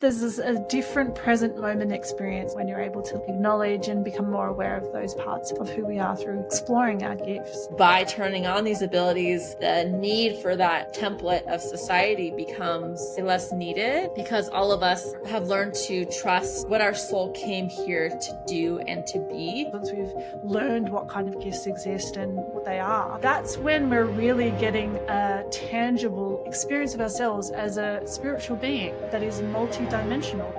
There's a different present moment experience when you're able to acknowledge and become more aware of those parts of who we are through exploring our gifts. By turning on these abilities, the need for that template of society becomes less needed because all of us have learned to trust what our soul came here to do and to be. Once we've learned what kind of gifts exist and what they are, that's when we're really getting a tangible experience of ourselves as a spiritual being that is multi-dimensional.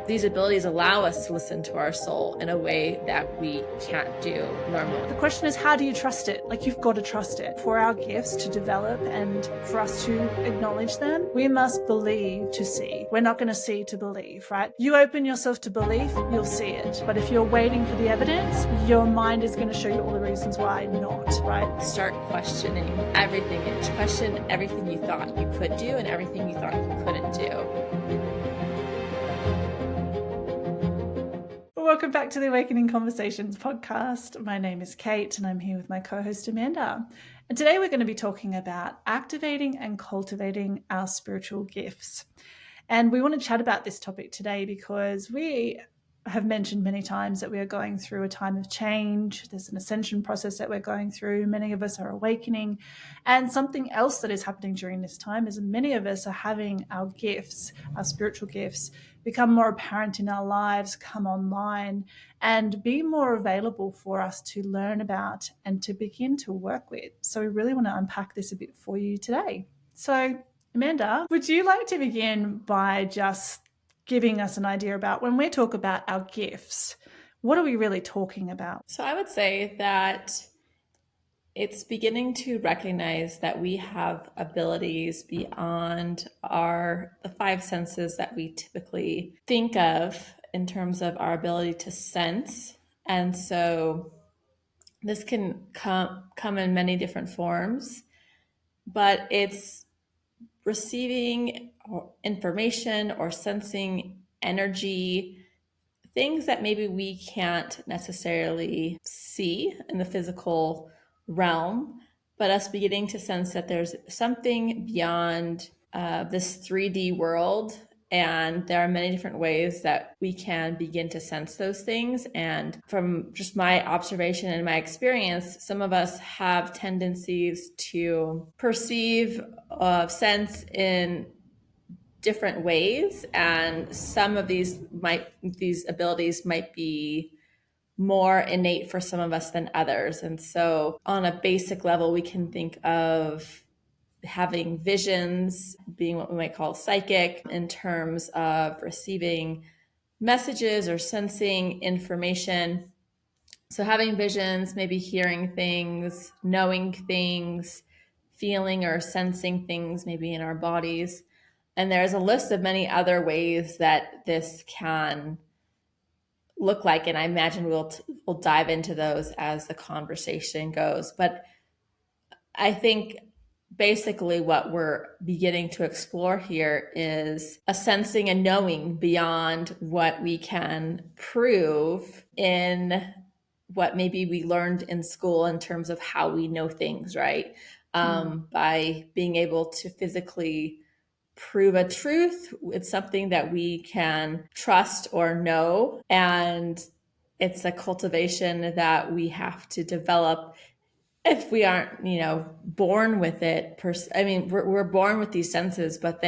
These abilities allow us to listen to our soul in a way that we can't do normally. The question is, how do you trust it? Like, you've got to trust it. For our gifts to develop and for us to acknowledge them, we must believe to see. We're not going to see to believe, right? You open yourself to belief, you'll see it. But if you're waiting for the evidence, your mind is going to show you all the reasons why not, right? Start questioning everything. Question everything you thought you could do and everything you thought you couldn't do. Welcome back to the Awakening Conversations podcast. My name is Kate and I'm here with my co-host Amanda. And today we're going to be talking about activating and cultivating our spiritual gifts. And we want to chat about this topic today because we have mentioned many times that we are going through a time of change. There's an ascension process that we're going through. Many of us are awakening. And something else that is happening during this time is many of us are having our gifts, our spiritual gifts, become more apparent in our lives, come online, and be more available for us to learn about and to begin to work with. So we really want to unpack this a bit for you today. So Amanda, would you like to begin by just giving us an idea about when we talk about our gifts, what are we really talking about? So I would say that it's beginning to recognize that we have abilities beyond the five senses that we typically think of in terms of our ability to sense. And so this can come in many different forms, but it's receiving information or sensing energy, things that maybe we can't necessarily see in the physical realm, but us beginning to sense that there's something beyond this 3D world. And there are many different ways that we can begin to sense those things. And from just my observation and my experience, some of us have tendencies to perceive, sense in different ways. And some of these abilities might be more innate for some of us than others. And so on a basic level, we can think of having visions, being what we might call psychic, in terms of receiving messages or sensing information. So having visions, maybe hearing things, knowing things, feeling or sensing things maybe in our bodies. And there's a list of many other ways that this can look like, and I imagine we'll dive into those as the conversation goes. But I think basically what we're beginning to explore here is a sensing and knowing beyond what we can prove in what maybe we learned in school in terms of how we know things, right? By being able to physically prove a truth, it's something that we can trust or know. And it's a cultivation that we have to develop if we aren't, born with it. We're born with these senses, but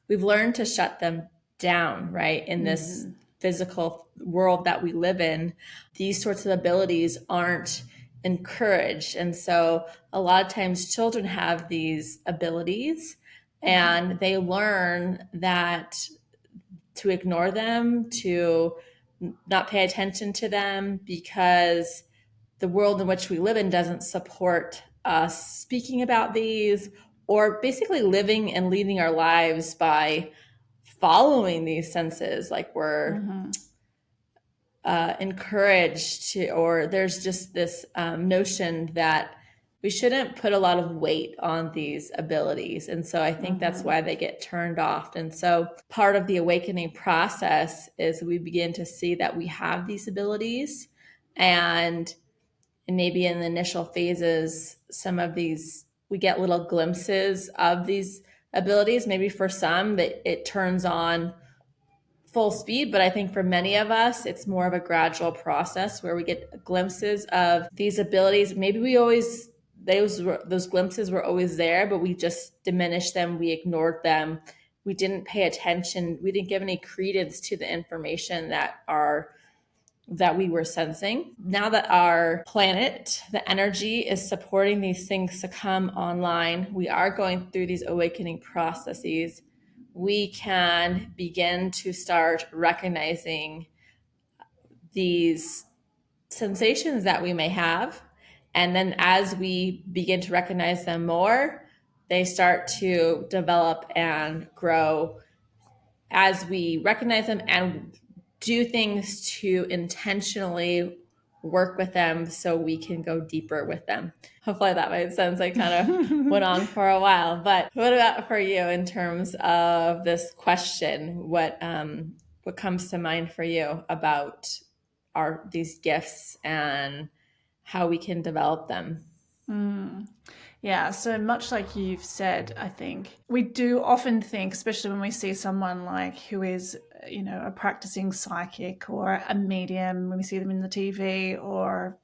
we've learned to shut them down, right? In this physical world that we live in, these sorts of abilities aren't encouraged. And so a lot of times children have these abilities and they learn that to ignore them, to not pay attention to them, because the world in which we live in doesn't support us speaking about these or basically living and leading our lives by following these senses. Like we're encouraged to, or there's just this notion that we shouldn't put a lot of weight on these abilities. And so I think that's why they get turned off. And so part of the awakening process is we begin to see that we have these abilities, and maybe in the initial phases, some of these, we get little glimpses of these abilities. Maybe for some that it turns on full speed, but I think for many of us, it's more of a gradual process where we get glimpses of these abilities. Maybe we always, those glimpses were always there, but we just diminished them, we ignored them, we didn't pay attention, we didn't give any credence to the information that we were sensing. Now that our planet, the energy is supporting these things to come online, we are going through these awakening processes. We can begin to start recognizing these sensations that we may have. And then as we begin to recognize them more, they start to develop and grow as we recognize them and do things to intentionally work with them so we can go deeper with them. Hopefully that made sense. I kind of went on for a while, but what about for you in terms of this question? What comes to mind for you about these gifts and how we can develop them? Yeah, so much like you've said, I think we do often think, especially when we see someone like who is, a practicing psychic or a medium, when we see them in the TV or,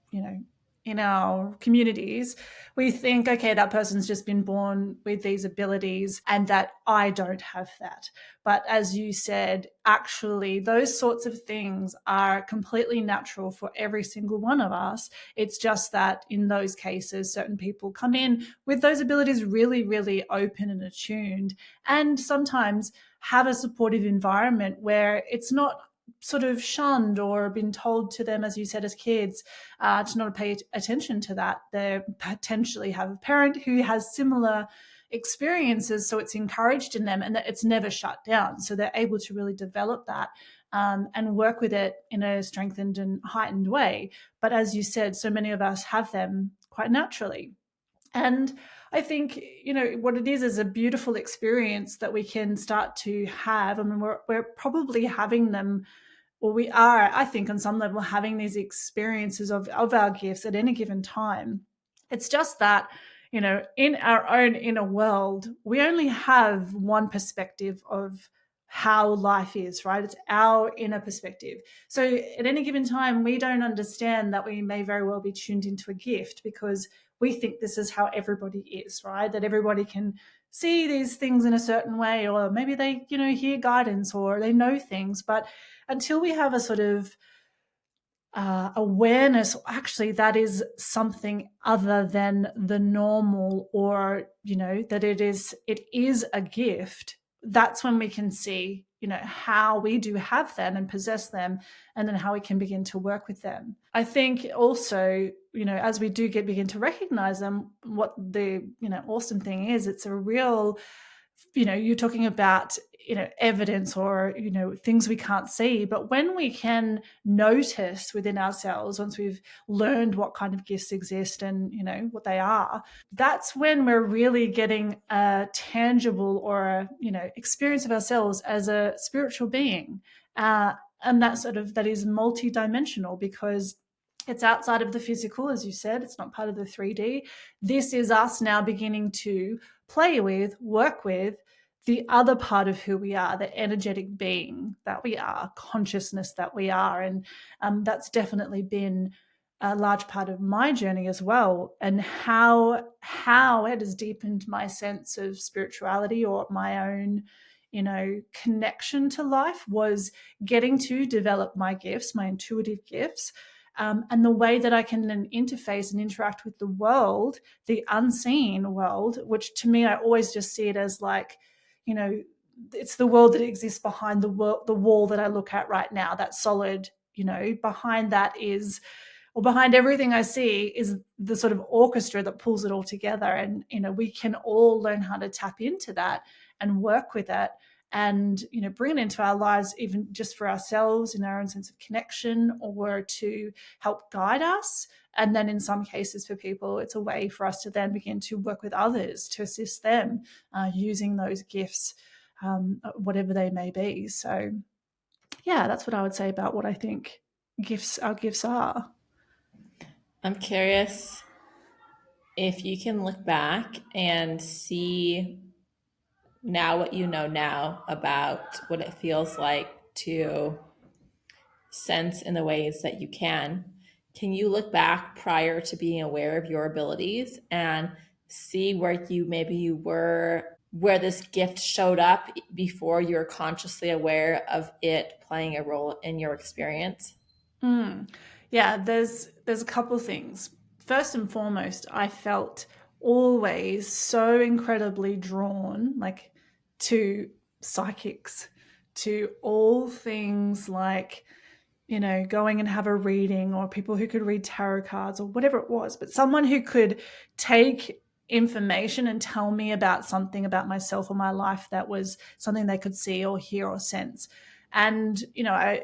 in our communities, we think, okay, that person's just been born with these abilities and that I don't have that. But as you said, actually, those sorts of things are completely natural for every single one of us. It's just that in those cases, certain people come in with those abilities really, really open and attuned, and sometimes have a supportive environment where it's not sort of shunned or been told to them, as you said, as kids, to not pay attention to that. They potentially have a parent who has similar experiences, so it's encouraged in them and that it's never shut down. So they're able to really develop that and work with it in a strengthened and heightened way. But as you said, so many of us have them quite naturally. And I think, what it is a beautiful experience that we can start to have. I mean, we're probably having them, or we are, I think, on some level, having these experiences of our gifts at any given time. It's just that, in our own inner world, we only have one perspective of how life is, right? It's our inner perspective. So at any given time, we don't understand that we may very well be tuned into a gift because we think this is how everybody is, right? That everybody can see these things in a certain way, or maybe they, hear guidance or they know things. But until we have a sort of awareness, actually, that is something other than the normal, or, that it is a gift, that's when we can see, how we do have them and possess them, and then how we can begin to work with them. I think also, as we do begin to recognize them, what the, awesome thing is, it's a real, you're talking about, evidence or, things we can't see. But when we can notice within ourselves, once we've learned what kind of gifts exist and, what they are, that's when we're really getting a tangible or a, experience of ourselves as a spiritual being. And that is multidimensional, because it's outside of the physical, as you said. It's not part of the 3D. This is us now beginning to play with, work with the other part of who we are, the energetic being that we are, consciousness that we are. And that's definitely been a large part of my journey as well, and how it has deepened my sense of spirituality or my own, connection to life, was getting to develop my gifts, my intuitive gifts. And the way that I can then interface and interact with the world, the unseen world, which to me, I always just see it as like, it's the world that exists behind the wall that I look at right now, that solid, behind that is, or behind everything I see is the sort of orchestra that pulls it all together. And, we can all learn how to tap into that and work with it and, bring it into our lives, even just for ourselves in our own sense of connection, or to help guide us. And then in some cases for people, it's a way for us to then begin to work with others to assist them using those gifts, whatever they may be. So yeah, that's what I would say about what I think our gifts are. I'm curious if you can look back and see now what you know now about what it feels like to sense in the ways that you can you look back prior to being aware of your abilities and see where you were, where this gift showed up before you were consciously aware of it playing a role in your experience? Mm. Yeah, there's a couple of things. First and foremost, I felt always so incredibly drawn, like, to psychics, to all things like, going and have a reading, or people who could read tarot cards or whatever it was, but someone who could take information and tell me about something about myself or my life that was something they could see or hear or sense. And, I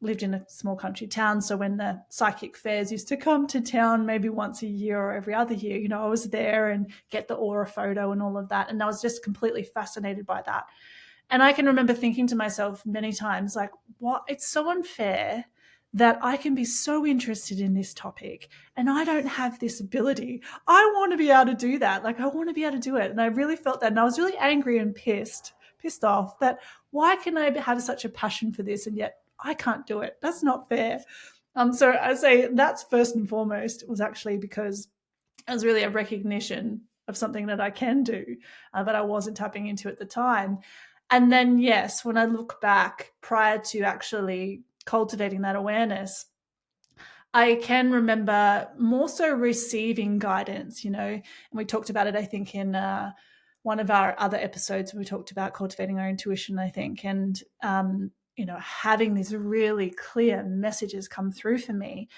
lived in a small country town, so when the psychic fairs used to come to town maybe once a year or every other year, I was there and get the aura photo and all of that, and I was just completely fascinated by that. And I can remember thinking to myself many times, like, what? It's so unfair that I can be so interested in this topic and I don't have this ability. I want to be able to do that. Like, I want to be able to do it. And I really felt that. And I was really angry and pissed off that why can I have such a passion for this and yet I can't do it? That's not fair. So I say that's first and foremost, was actually because it was really a recognition of something that I can do, but I wasn't tapping into at the time. And then, yes, when I look back prior to actually cultivating that awareness, I can remember more so receiving guidance, and we talked about it, I think, in one of our other episodes. We talked about cultivating our intuition, I think, and, having these really clear messages come through for me,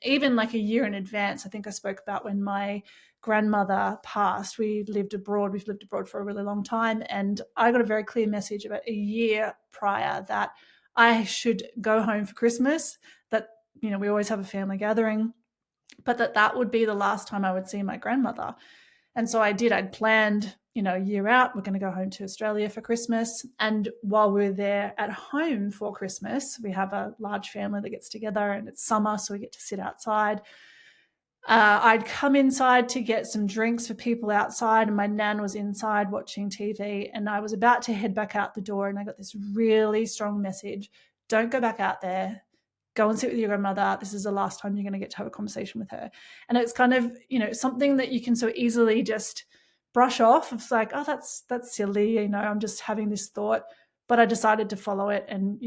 even like a year in advance. I think I spoke about when my grandmother passed. We've lived abroad for a really long time. And I got a very clear message about a year prior that I should go home for Christmas, that we always have a family gathering, but that would be the last time I would see my grandmother. And so I did. I'd planned, a year out, we're going to go home to Australia for Christmas. And while we're there at home for Christmas, we have a large family that gets together, and it's summer, so we get to sit outside. I'd come inside to get some drinks for people outside, and my nan was inside watching TV. And I was about to head back out the door, and I got this really strong message: don't go back out there. Go and sit with your grandmother. This is the last time you're going to get to have a conversation with her. And it's kind of, something that you can so easily just brush off. It's like, oh, that's silly. I'm just having this thought. But I decided to follow it, and,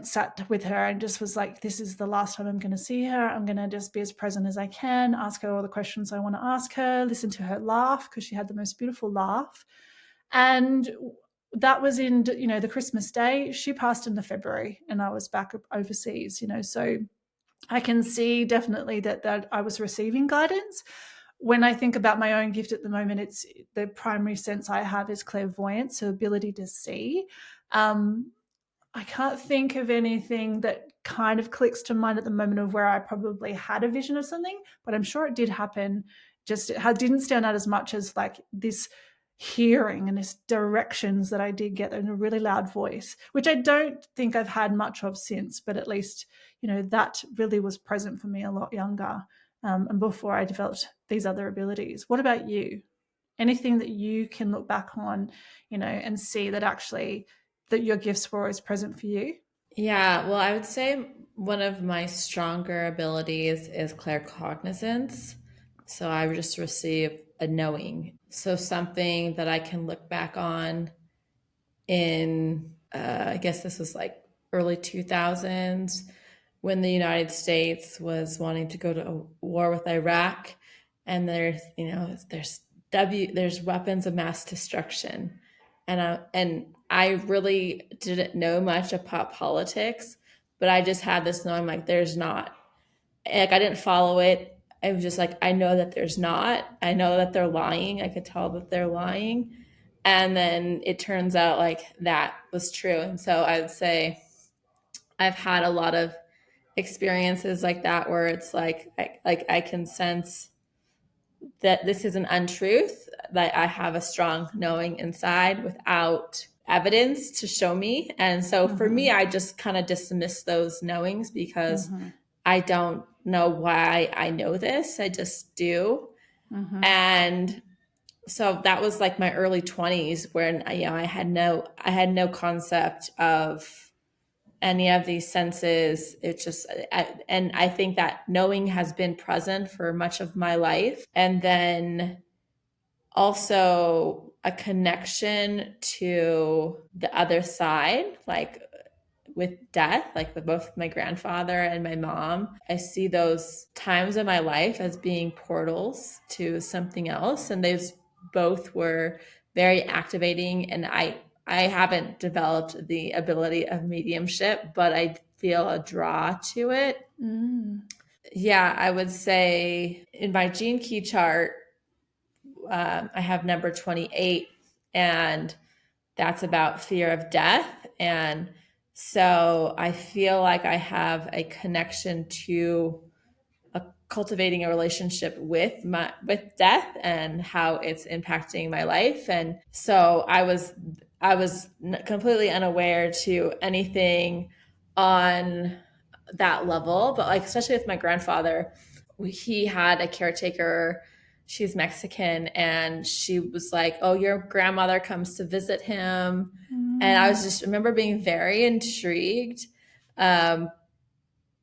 sat with her and just was like, this is the last time I'm going to see her. I'm going to just be as present as I can, ask her all the questions I want to ask her, listen to her laugh, because she had the most beautiful laugh. And that was in, the Christmas day. She passed in the February, and I was back overseas, so I can see definitely that I was receiving guidance. When I think about my own gift at the moment, it's the primary sense I have is clairvoyance, so ability to see. I can't think of anything that kind of clicks to mind at the moment of where I probably had a vision of something, but I'm sure it did happen. Just it didn't stand out as much as like this hearing and this directions that I did get in a really loud voice, which I don't think I've had much of since, but at least, that really was present for me a lot younger, and before I developed these other abilities. What about you? Anything that you can look back on, and see that actually that your gifts were always present for you? Yeah, well, I would say one of my stronger abilities is claircognizance. So I would just receive a knowing. So something that I can look back on in, I guess this was like early 2000s, when the United States was wanting to go to a war with Iraq, and there's weapons of mass destruction, and I really didn't know much about politics, but I just had this knowing, like, there's not, like, I didn't follow it. I was just like, I know that there's not. I know that they're lying. I could tell that they're lying. And then it turns out like that was true. And so I would say I've had a lot of experiences like that where it's like I can sense that this is an untruth, that I have a strong knowing inside without evidence to show me. And so for me, Mm-hmm. I just kind of dismiss those knowings because Mm-hmm. I don't know why I know this. I just do. Mm-hmm. And So that was like my early 20s when I had no concept of any of these senses. It's just, and I think that knowing has been present for much of my life. And then also a connection to the other side, like with death, like with both my grandfather and my mom. I see those times in my life as being portals to something else. And those both were very activating. And I haven't developed the ability of mediumship, but I feel a draw to it. Yeah, I would say in my gene key chart, I have number 28, and that's about fear of death. And so I feel like I have a connection to cultivating a relationship with death and how it's impacting my life. And so I was completely unaware to anything on that level, but like especially with my grandfather, he had a caretaker. She's Mexican, and she was like, "Oh, your grandmother comes to visit him," and I was just remember being very intrigued um,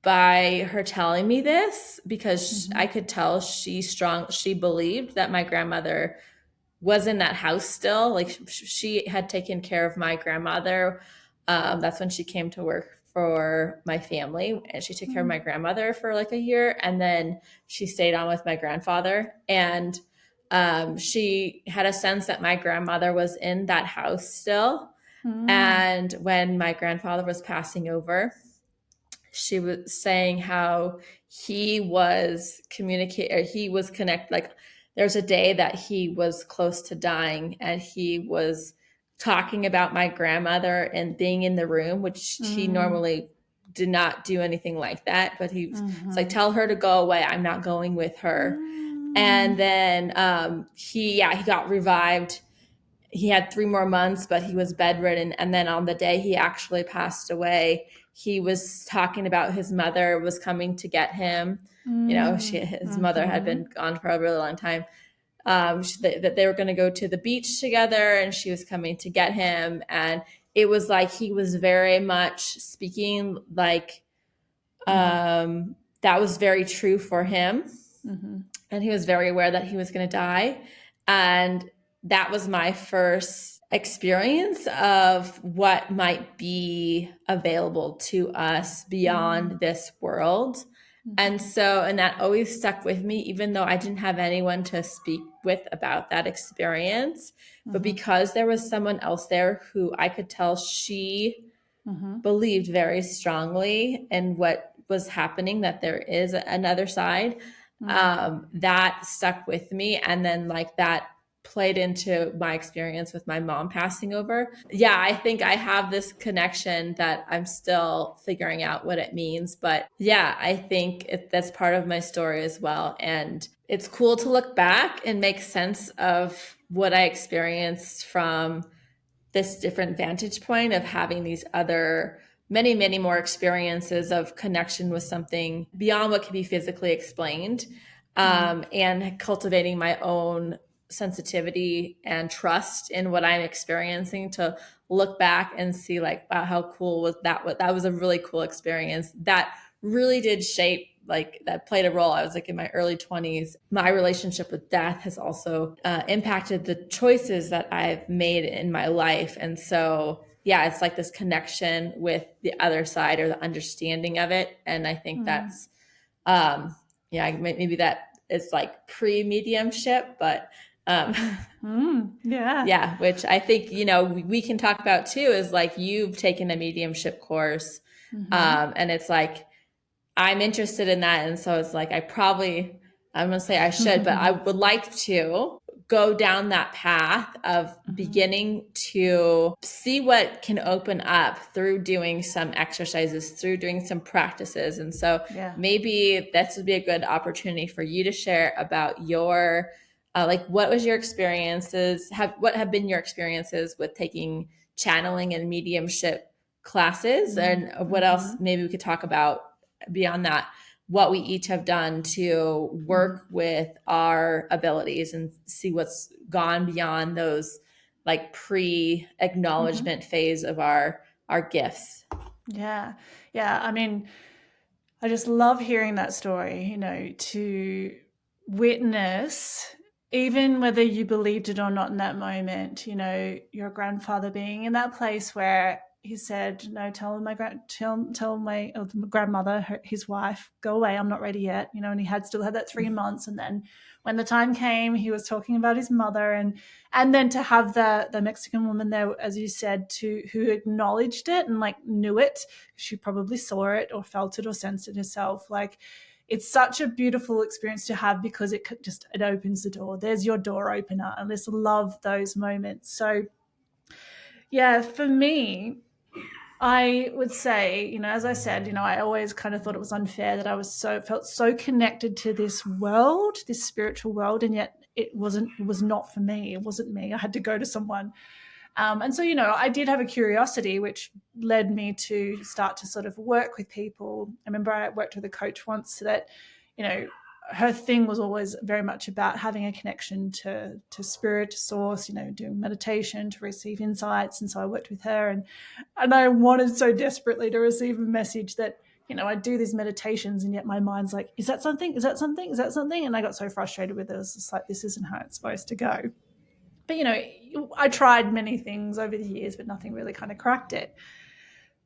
by her telling me this, because I could tell she believed that my grandmother was in that house still. Like she had taken care of my grandmother. That's when she came to work for my family, and she took care of my grandmother for like a year, and then she stayed on with my grandfather. And she had a sense that my grandmother was in that house still. And when my grandfather was passing over, she was saying how he was connect, like there's a day that he was close to dying, and he was talking about my grandmother and being in the room, which he normally did not do anything like that, but he was like, "Tell her to go away, I'm not going with her." And then he got revived. He had 3 more months, but he was bedridden. And then on the day he actually passed away, he was talking about his mother was coming to get him. His mother had been gone for a really long time. That they were going to go to the beach together, and she was coming to get him. And it was like he was very much speaking like that was very true for him. And he was very aware that he was going to die. And that was my first experience of what might be available to us beyond this world. And that always stuck with me, even though I didn't have anyone to speak with about that experience. But because there was someone else there who I could tell she believed very strongly in what was happening, that there is another side, that stuck with me. And then like that played into my experience with my mom passing over. Yeah, I think I have this connection that I'm still figuring out what it means. But yeah, I think that's part of my story as well. And it's cool to look back and make sense of what I experienced from this different vantage point of having these other many more experiences of connection with something beyond what can be physically explained, and cultivating my own sensitivity and trust in what I'm experiencing to look back and see like, wow, how cool was that? That was a really cool experience that really did shape, like that played a role. I was like in my early 20s. My relationship with death has also impacted the choices that I've made in my life. And so, yeah, it's like this connection with the other side, or the understanding of it. And I think that's, maybe that it's like pre-mediumship, but yeah, which I think, we can talk about too, is like you've taken a mediumship course, and it's like, I'm interested in that. And so it's like, I'm going to say I should, but I would like to go down that path of beginning to see what can open up through doing some exercises, through doing some practices. And so maybe this would be a good opportunity for you to share about your, like, what was your experiences? What have been your experiences with taking channeling and mediumship classes? And what else maybe we could talk about beyond that, what we each have done to work with our abilities and see what's gone beyond those like pre-acknowledgement phase of our gifts. Yeah. Yeah. I mean, I just love hearing that story, to witness, even whether you believed it or not in that moment, your grandfather being in that place where he said, no, tell my grandmother, his wife, go away. I'm not ready yet. And he still had that 3 months. And then when the time came, he was talking about his mother, and then to have the Mexican woman there, as you said, who acknowledged it and like knew it. She probably saw it or felt it or sensed it herself. Like, it's such a beautiful experience to have, because it opens the door. There's your door opener. And I just love those moments. So yeah, for me, I would say, as I said, I always kind of thought it was unfair that I felt so connected to this world, this spiritual world, and yet it was not for me. It wasn't me. I had to go to someone. And so, I did have a curiosity, which led me to start to sort of work with people. I remember I worked with a coach once that, her thing was always very much about having a connection to spirit, to source, doing meditation to receive insights. And so I worked with her, and I wanted so desperately to receive a message that, I do these meditations, and yet my mind's like, is that something? Is that something? Is that something? And I got so frustrated with it. It was just like, this isn't how it's supposed to go. But, I tried many things over the years, but nothing really kind of cracked it.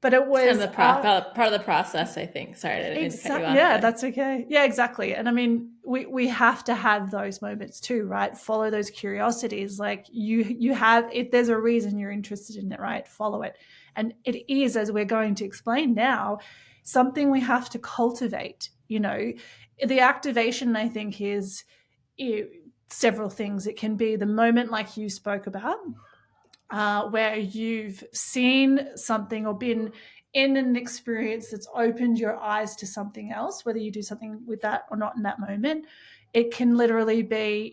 But it It's kind was of the part of the process, I think. Sorry, I didn't mean to cut you off. Yeah, that's okay. Yeah, exactly. And I mean, we have to have those moments too, right? Follow those curiosities. Like, you have it. There's a reason you're interested in it, right? Follow it. And it is, as we're going to explain now, something we have to cultivate. The activation, I think, is several things. It can be the moment like you spoke about, where you've seen something or been in an experience that's opened your eyes to something else, whether you do something with that or not in that moment. It can literally be,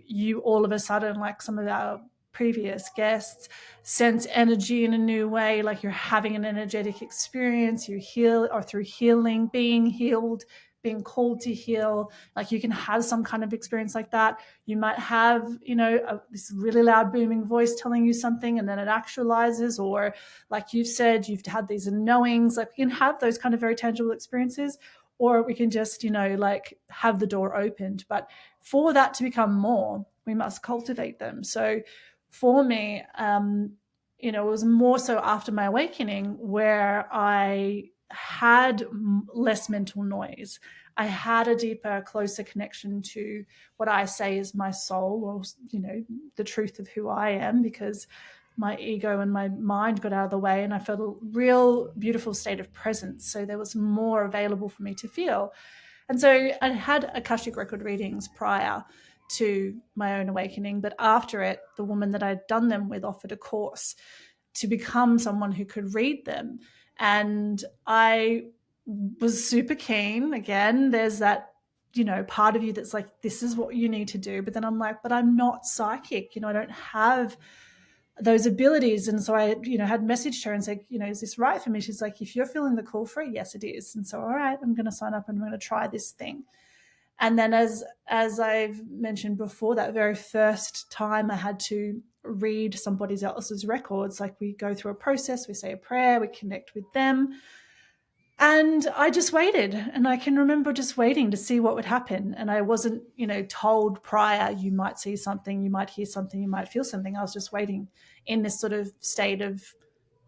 you all of a sudden, like some of our previous guests, sense energy in a new way, like you're having an energetic experience, you heal, or through healing, being healed, being called to heal. Like, you can have some kind of experience like that. You might have, this really loud booming voice telling you something, and then it actualizes. Or like you've said, you've had these knowings. Like, we can have those kind of very tangible experiences, or we can just, like have the door opened. But for that to become more, we must cultivate them. So for me, it was more so after my awakening where I had less mental noise. I had a deeper, closer connection to what I say is my soul, or, the truth of who I am, because my ego and my mind got out of the way, and I felt a real beautiful state of presence. So there was more available for me to feel. And so I had Akashic record readings prior to my own awakening, but after it, the woman that I'd done them with offered a course to become someone who could read them. And I was super keen. Again, there's that, part of you that's like, this is what you need to do. But then I'm like, but I'm not psychic. I don't have those abilities. And so I, had messaged her and said, is this right for me? She's like, if you're feeling the call for it, yes, it is. And so, all right, I'm going to sign up and I'm going to try this thing. And then as I've mentioned before, that very first time I had to read somebody else's records, like, we go through a process, we say a prayer, we connect with them. And I just waited, and I can remember just waiting to see what would happen. And I wasn't, told prior, you might see something, you might hear something, you might feel something. I was just waiting in this sort of state of,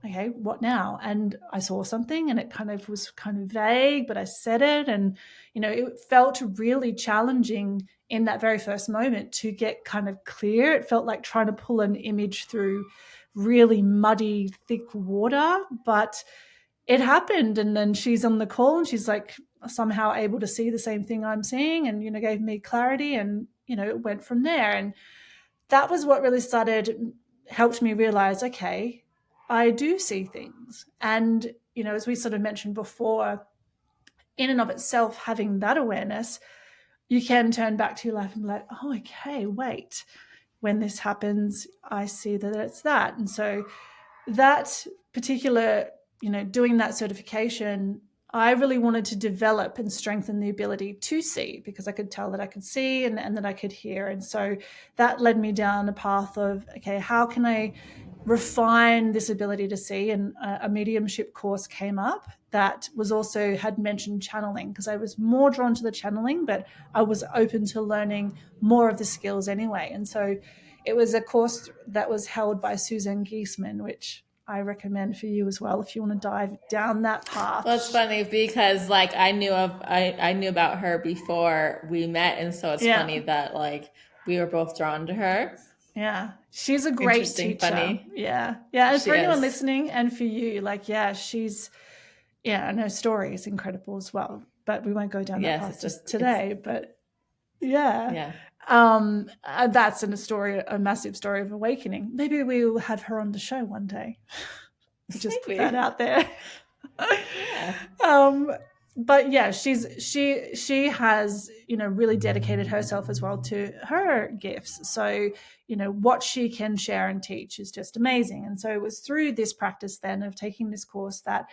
okay, what now? And I saw something, and it was kind of vague, but I said it. And, it felt really challenging in that very first moment to get kind of clear. It felt like trying to pull an image through really muddy, thick water, but it happened. And then she's on the call, and she's like somehow able to see the same thing I'm seeing, and, gave me clarity, and, it went from there. And that was what really helped me realize, okay, I do see things. And, as we sort of mentioned before, in and of itself, having that awareness, you can turn back to your life and be like, oh, okay, wait, when this happens, I see that it's that. And so that particular, doing that certification, I really wanted to develop and strengthen the ability to see, because I could tell that I could see and that I could hear. And so that led me down a path of, okay, how can I refine this ability to see? And a mediumship course came up that was also had mentioned channeling, because I was more drawn to the channeling, but I was open to learning more of the skills anyway. And so it was a course that was held by Suzanne Giesman, which I recommend for you as well if you want to dive down that path. Well, it's funny because like I knew about her before we met, and so it's funny that like we were both drawn to her. Yeah, she's a great Interesting, teacher. funny. Yeah, and She for anyone is. listening, and for you, like, and her story is incredible as well. But we won't go down that path just today. But yeah. That's a massive story of awakening. Maybe we will have her on the show one day. Just put that out there. Yeah. But yeah, she has, really dedicated herself as well to her gifts. So, what she can share and teach is just amazing. And so it was through this practice then of taking this course that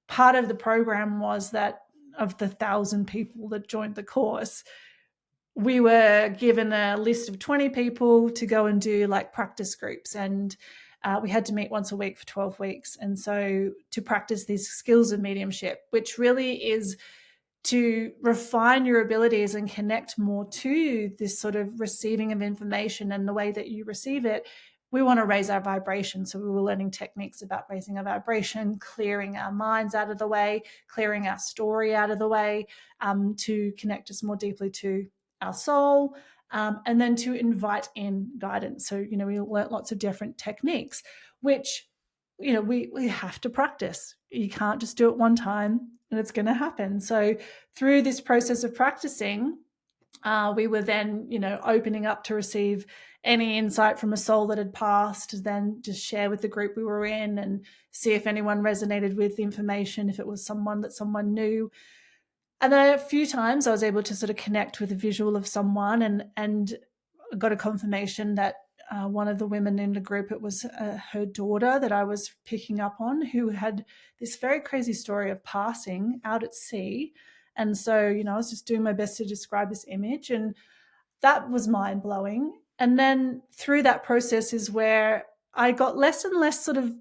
part of the program was that of the 1,000 people that joined the course, we were given a list of 20 people to go and do like practice groups, and we had to meet once a week for 12 weeks. And so to practice these skills of mediumship, which really is to refine your abilities and connect more to this sort of receiving of information and the way that you receive it. We want to raise our vibration. So we were learning techniques about raising our vibration, clearing our minds out of the way, clearing our story out of the way, to connect us more deeply to our soul, and then to invite in guidance. So, we learnt lots of different techniques, which, we have to practice. You can't just do it one time and it's going to happen. So through this process of practicing, we were then, opening up to receive any insight from a soul that had passed, then just share with the group we were in and see if anyone resonated with the information, if it was someone that someone knew. And then a few times I was able to sort of connect with a visual of someone, and got a confirmation that one of the women in the group, it was her daughter that I was picking up on, who had this very crazy story of passing out at sea. And so, I was just doing my best to describe this image, and that was mind blowing. And then through that process is where I got less and less sort of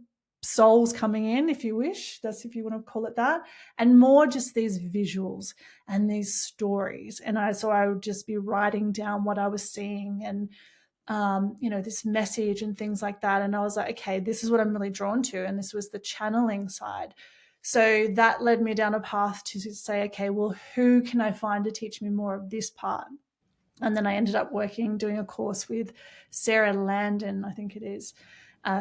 souls coming in, if you wish, that's if you want to call it that, and more just these visuals and these stories. And so I would just be writing down what I was seeing and this message and things like that. And I was like, okay, this is what I'm really drawn to. And this was the channeling side. So that led me down a path to say, okay, well, who can I find to teach me more of this part? And then I ended up doing a course with Sarah Landon, I think it is.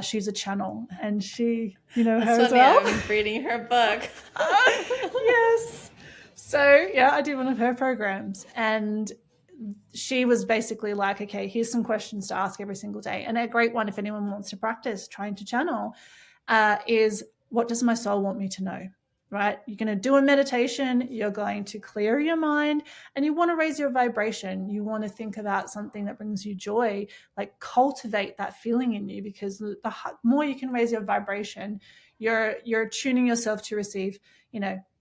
She's a channel, and she, her as well. I'm reading her book. Yes. So yeah, I did one of her programs, and she was basically like, okay, here's some questions to ask every single day. And a great one, if anyone wants to practice trying to channel, is, what does my soul want me to know? Right? You're going to do a meditation, you're going to clear your mind, and you want to raise your vibration. You want to think about something that brings you joy, like cultivate that feeling in you, because the more you can raise your vibration, you're tuning yourself to receive,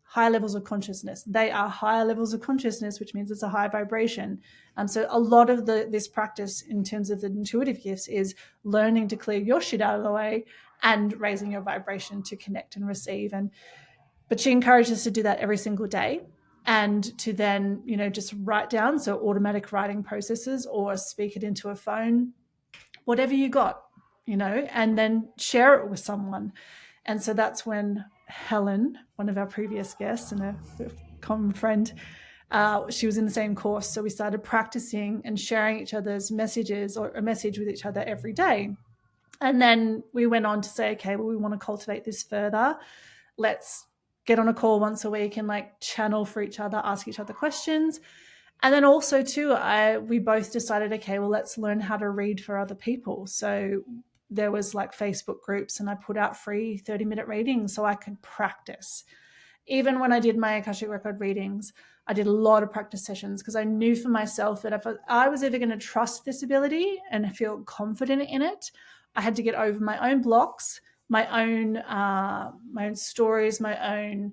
high levels of consciousness. They are higher levels of consciousness, which means it's a high vibration. So a lot of this practice in terms of the intuitive gifts is learning to clear your shit out of the way and raising your vibration to connect and receive. But she encourages us to do that every single day, and to then, just write down, so automatic writing processes, or speak it into a phone, whatever you got, and then share it with someone. And so that's when Helen, one of our previous guests and a common friend, she was in the same course. So we started practicing and sharing each other's messages, or a message with each other every day. And then we went on to say, okay, well, we want to cultivate this further. Let's get on a call once a week and channel for each other, ask each other questions. And then also too, we both decided, okay, well, let's learn how to read for other people. So there was Facebook groups, and I put out free 30-minute readings so I could practice. Even when I did my Akashic Record readings, I did a lot of practice sessions, because I knew for myself that if I was ever going to trust this ability and feel confident in it, I had to get over my own blocks, my own stories, my own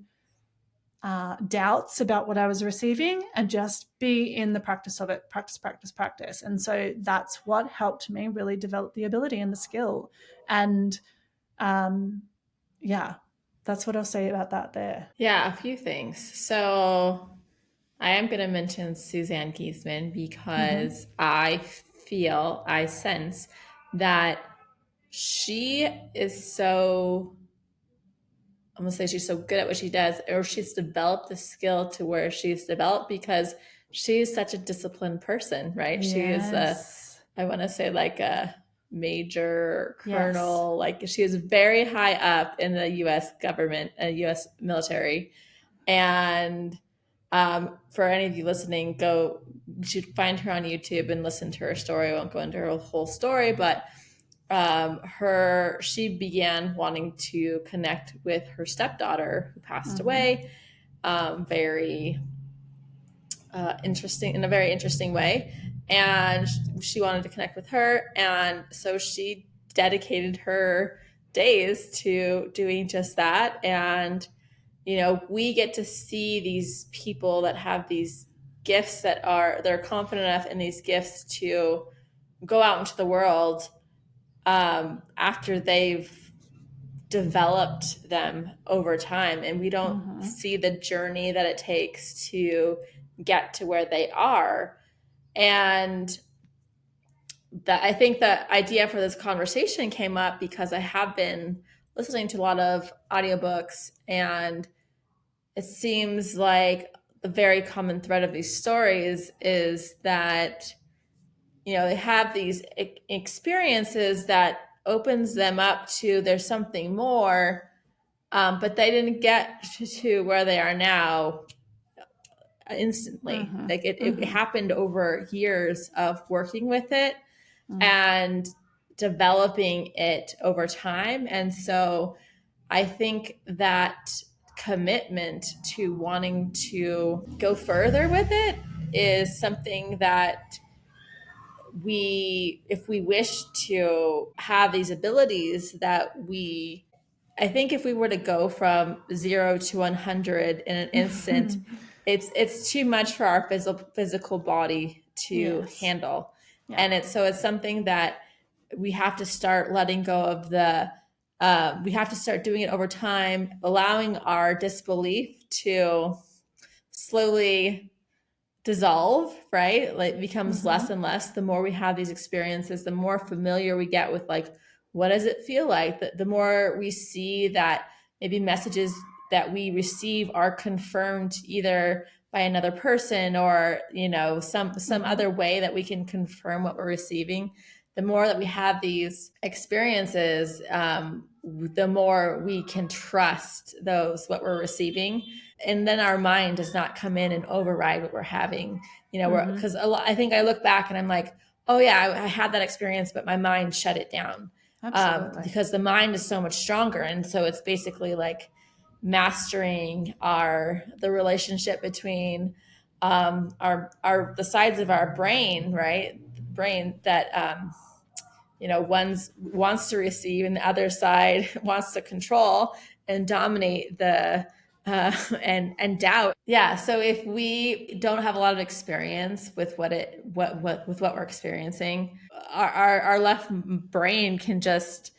doubts about what I was receiving and just be in the practice of it, practice, practice, practice. And so that's what helped me really develop the ability and the skill. And yeah, that's what I'll say about that there. Yeah, a few things. So I am going to mention Suzanne Giesman because I sense that she is so, I'm gonna say she's so good at what she does, or she's developed the skill to where she's developed because she's such a disciplined person, right? She is Yes. I want to say like a major Yes. colonel, like she is very high up in the U.S. government, U.S. military, and for any of you listening, you should find her on YouTube and listen to her story. I won't go into her whole story, but she began wanting to connect with her stepdaughter who passed away, very interesting, in a very interesting way, and she wanted to connect with her, and so she dedicated her days to doing just that. And we get to see these people that have these gifts, they're confident enough in these gifts to go out into the world after they've developed them over time, and we don't see the journey that it takes to get to where they are. And that, I think the idea for this conversation came up because I have been listening to a lot of audiobooks, and it seems like the very common thread of these stories is that they have these experiences that opens them up to there's something more, but they didn't get to where they are now instantly. Like it happened over years of working with it and developing it over time. And so I think that commitment to wanting to go further with it is something that if we wish to have these abilities I think if we were to go from 0 to 100 in an instant, it's too much for our physical body to Yes. handle. Yeah. And it's something that we have to start letting go of we have to start doing it over time, allowing our disbelief to slowly dissolve, right? Like it becomes less and less the more we have these experiences, the more familiar we get with like, what does it feel like? The more we see that maybe messages that we receive are confirmed either by another person or some other way that we can confirm what we're receiving. The more that we have these experiences, the more we can trust what we're receiving, and then our mind does not come in and override what we're having. Because I think I look back and I'm like, oh yeah, I had that experience, but my mind shut it down. Absolutely. Because the mind is so much stronger, and so it's basically like mastering the relationship between the sides of our brain, right? Brain that one wants to receive and the other side wants to control and dominate and doubt. Yeah. So if we don't have a lot of experience with with what we're experiencing, our left brain can just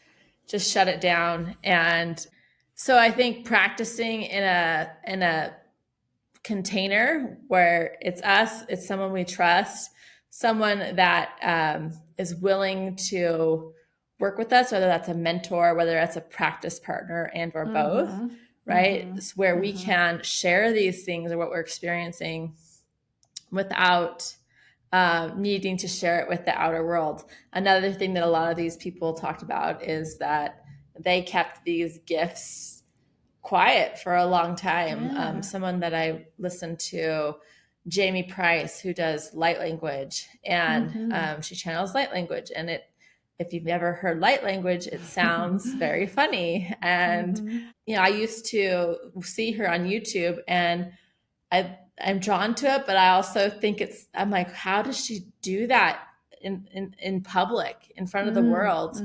shut it down. And so I think practicing in a container where it's us, it's someone we trust, someone that is willing to work with us, whether that's a mentor, whether that's a practice partner, and or both, right? It's where we can share these things or what we're experiencing without needing to share it with the outer world. Another thing that a lot of these people talked about is that they kept these gifts quiet for a long time. Yeah. Someone that I listened to, Jamie Price, who does light language, and she channels light language. And if you've never heard light language, it sounds very funny. And I used to see her on YouTube, and I'm drawn to it, but I also think I'm like, how does she do that in public, in front of the world?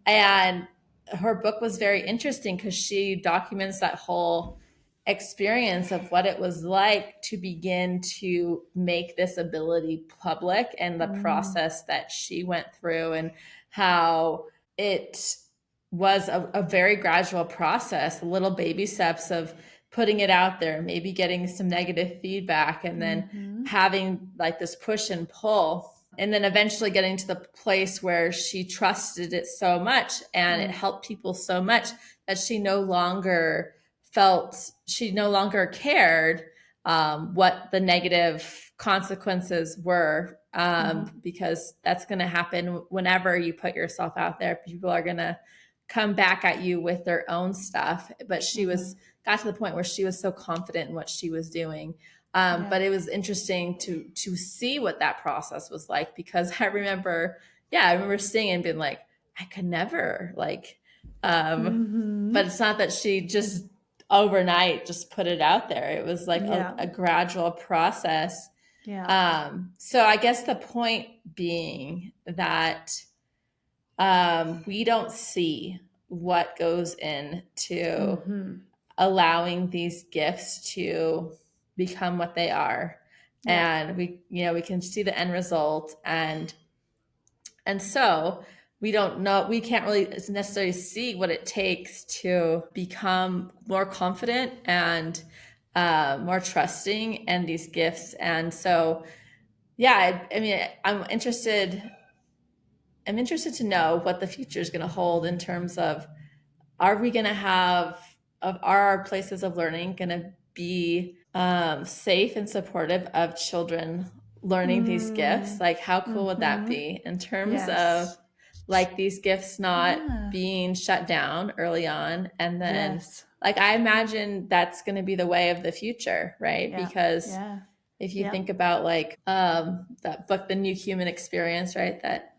And her book was very interesting because she documents that whole experience of what it was like to begin to make this ability public, and the process that she went through, and how it was a very gradual process, little baby steps of putting it out there, maybe getting some negative feedback, and then having like this push and pull, and then eventually getting to the place where she trusted it so much and it helped people so much that she no longer cared what the negative consequences were, because that's going to happen whenever you put yourself out there. People are going to come back at you with their own stuff. But she got to the point where she was so confident in what she was doing. But it was interesting to see what that process was like, because I remember seeing it and being like, I could never, like, but it's not that she just overnight just put it out there. It was like a gradual process. So I guess the point being that we don't see what goes into allowing these gifts to become what they are. And we can see the end result, and so we don't know, we can't really necessarily see what it takes to become more confident and more trusting in these gifts. And so, I mean, I'm interested to know what the future is going to hold in terms of, are we going to are our places of learning going to be safe and supportive of children learning these gifts? Like, how cool would that be in terms of like these gifts not being shut down early on? And then like, I imagine that's going to be the way of the future, right? Because if you think about like that book, The New Human Experience, right, that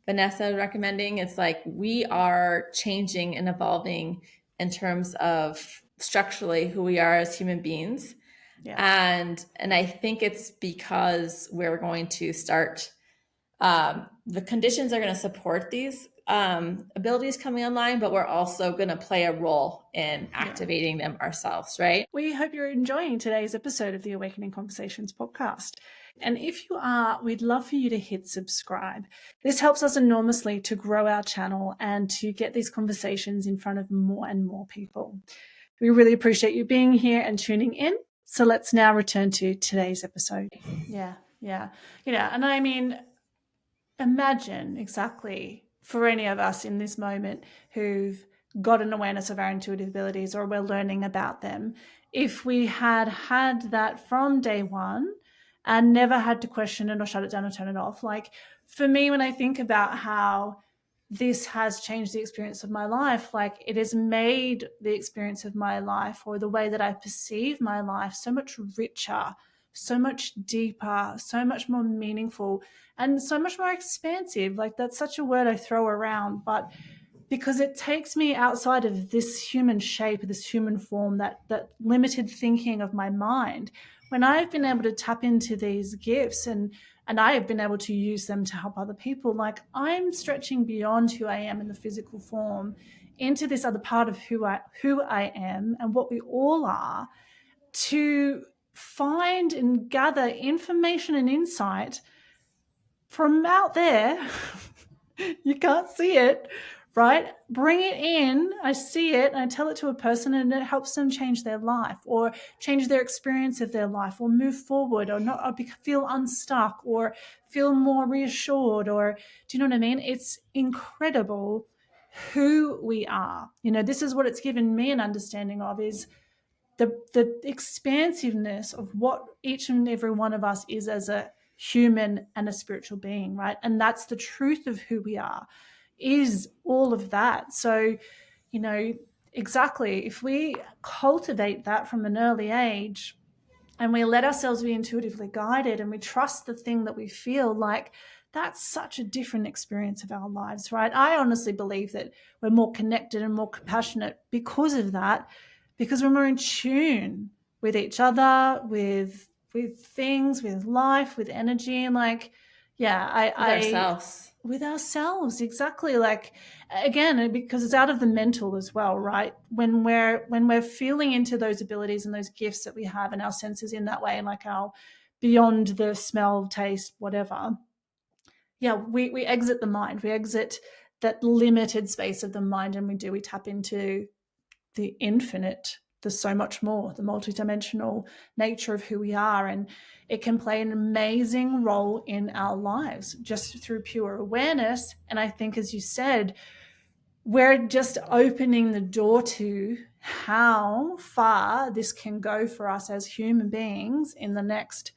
Vanessa was recommending, it's like we are changing and evolving in terms of structurally who we are as human beings. And I think it's because we're going to start, the conditions are going to support these abilities coming online, but we're also going to play a role in activating them ourselves, right? We hope you're enjoying today's episode of the Awakening Conversations podcast. And if you are, we'd love for you to hit subscribe. This helps us enormously to grow our channel and to get these conversations in front of more and more people. We really appreciate you being here and tuning in. So let's now return to today's episode. And I mean, imagine exactly for any of us in this moment who've got an awareness of our intuitive abilities, or we're learning about them, if we had that from day one and never had to question it or shut it down or turn it off. Like, for me, when I think about how this has changed the experience of my life, like, it has made the experience of my life, or the way that I perceive my life, so much richer, so much deeper, so much more meaningful, and so much more expansive. Like, that's such a word I throw around, but because it takes me outside of this human shape, this human form, that limited thinking of my mind. When I've been able to tap into these gifts and I have been able to use them to help other people, like, I'm stretching beyond who I am in the physical form into this other part of who I am and what we all are, to find and gather information and insight from out there. You can't see it, right? Bring it in. I see it, and I tell it to a person, and it helps them change their life, or change their experience of their life, or move forward, or not, or feel unstuck, or feel more reassured, or, do you know what I mean? It's incredible who we are. This is what it's given me an understanding of, is the expansiveness of what each and every one of us is as a human and a spiritual being, right? And that's the truth of who we are, is all of that. So, exactly, if we cultivate that from an early age, and we let ourselves be intuitively guided, and we trust the thing that we feel, like, that's such a different experience of our lives, right? I honestly believe that we're more connected and more compassionate because of that, because we're more in tune with each other, with things, with life, with energy. And, like, Yeah, with I ourselves. with ourselves, exactly. Like, again, because it's out of the mental as well, right? When we're feeling into those abilities and those gifts that we have and our senses in that way, and like our beyond the smell, taste, whatever, yeah, we exit the mind, we exit that limited space of the mind, and we tap into the infinite. There's so much more, the multidimensional nature of who we are. And it can play an amazing role in our lives just through pure awareness. And I think, as you said, we're just opening the door to how far this can go for us as human beings in the next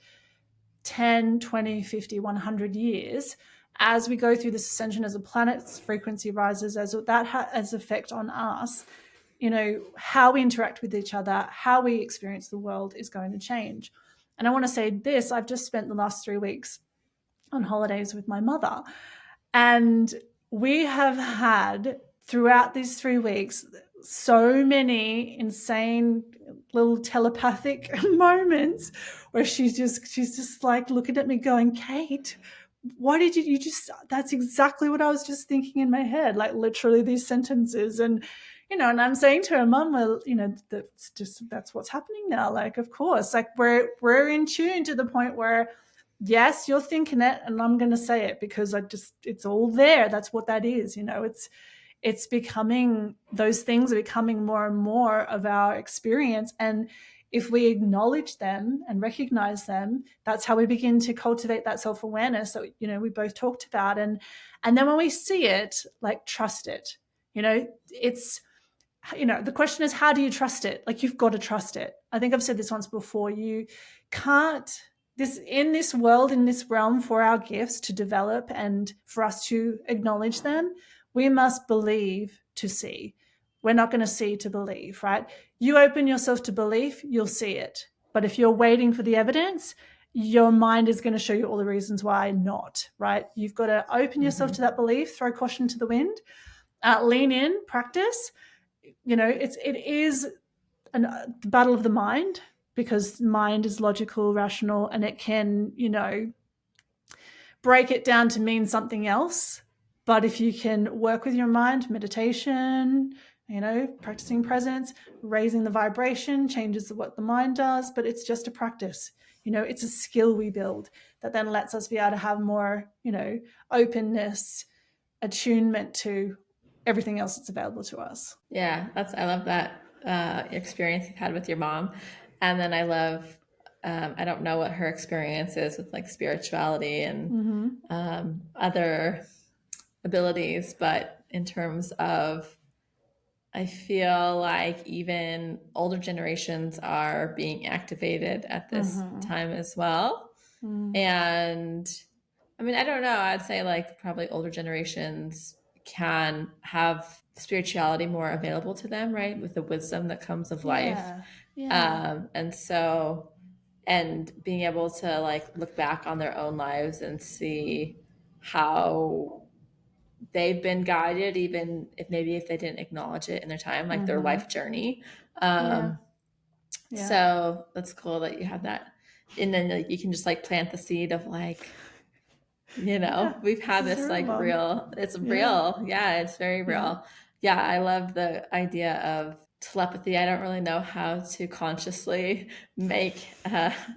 10, 20, 50, 100 years, as we go through this ascension, as the planet's frequency rises, as that has effect on us. How we interact with each other, how we experience the world is going to change. And I want to say this: I've just spent the last 3 weeks on holidays with my mother, and we have had throughout these 3 weeks so many insane little telepathic moments where she's just like looking at me going, Kate, why did you just, that's exactly what I was just thinking in my head, like literally these sentences. And I'm saying to her, Mum, well, that's what's happening now. Like, of course, like we're in tune to the point where, yes, you're thinking it, and I'm going to say it because it's all there. That's what that is. It's becoming, those things are becoming more and more of our experience. And if we acknowledge them and recognize them, that's how we begin to cultivate that self-awareness that, we both talked about. And then when we see it, like, trust it. It's, the question is, how do you trust it? Like, you've got to trust it. I think I've said this once before. You can't, in this world, in this realm, for our gifts to develop and for us to acknowledge them, we must believe to see. We're not going to see to believe, right? You open yourself to belief, you'll see it. But if you're waiting for the evidence, your mind is going to show you all the reasons why not, right? You've got to open yourself to that belief, throw caution to the wind, lean in, practice. It is the battle of the mind, because mind is logical, rational, and it can, break it down to mean something else. But if you can work with your mind, meditation, practicing presence, raising the vibration changes what the mind does, but it's just a practice. It's a skill we build that then lets us be able to have more, openness, attunement to everything else that's available to us. Yeah, I love that experience you've had with your mom. And then I love, I don't know what her experience is with like spirituality and other abilities, but in terms of, I feel like even older generations are being activated at this time as well. And I mean, I don't know. I'd say like probably older generations can have spirituality more available to them, right? With the wisdom that comes of life. Yeah. Yeah. And so, and being able to like look back on their own lives and see how they've been guided, even if maybe if they didn't acknowledge it in their time, like their life journey. Yeah. Um, Yeah. so that's cool that you have that. And then like, you can just like plant the seed of like, Yeah. we've This had is this real, like Mom. real, it's Yeah. real. Yeah, it's very Yeah. real. Yeah, I love the idea of telepathy. I don't really know how to consciously make,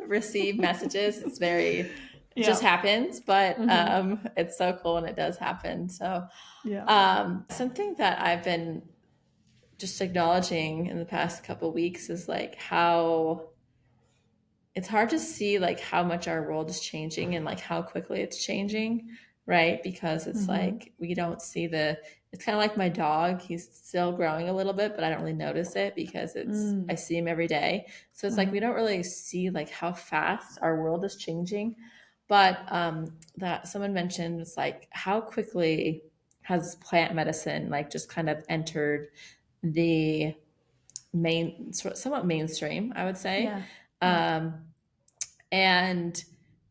receive messages. It's very, it just Yeah. happens, but it's so cool when it does happen. So, Yeah. something that I've been just acknowledging in the past couple of weeks is like how it's hard to see like how much our world is changing and like how quickly it's changing, right? Because it's like we don't see it's kind of like my dog. He's still growing a little bit, but I don't really notice it because I see him every day. So it's like we don't really see like how fast our world is changing. But that someone mentioned was like how quickly has plant medicine like just kind of entered the somewhat mainstream, I would say. Yeah. Yeah. Um, and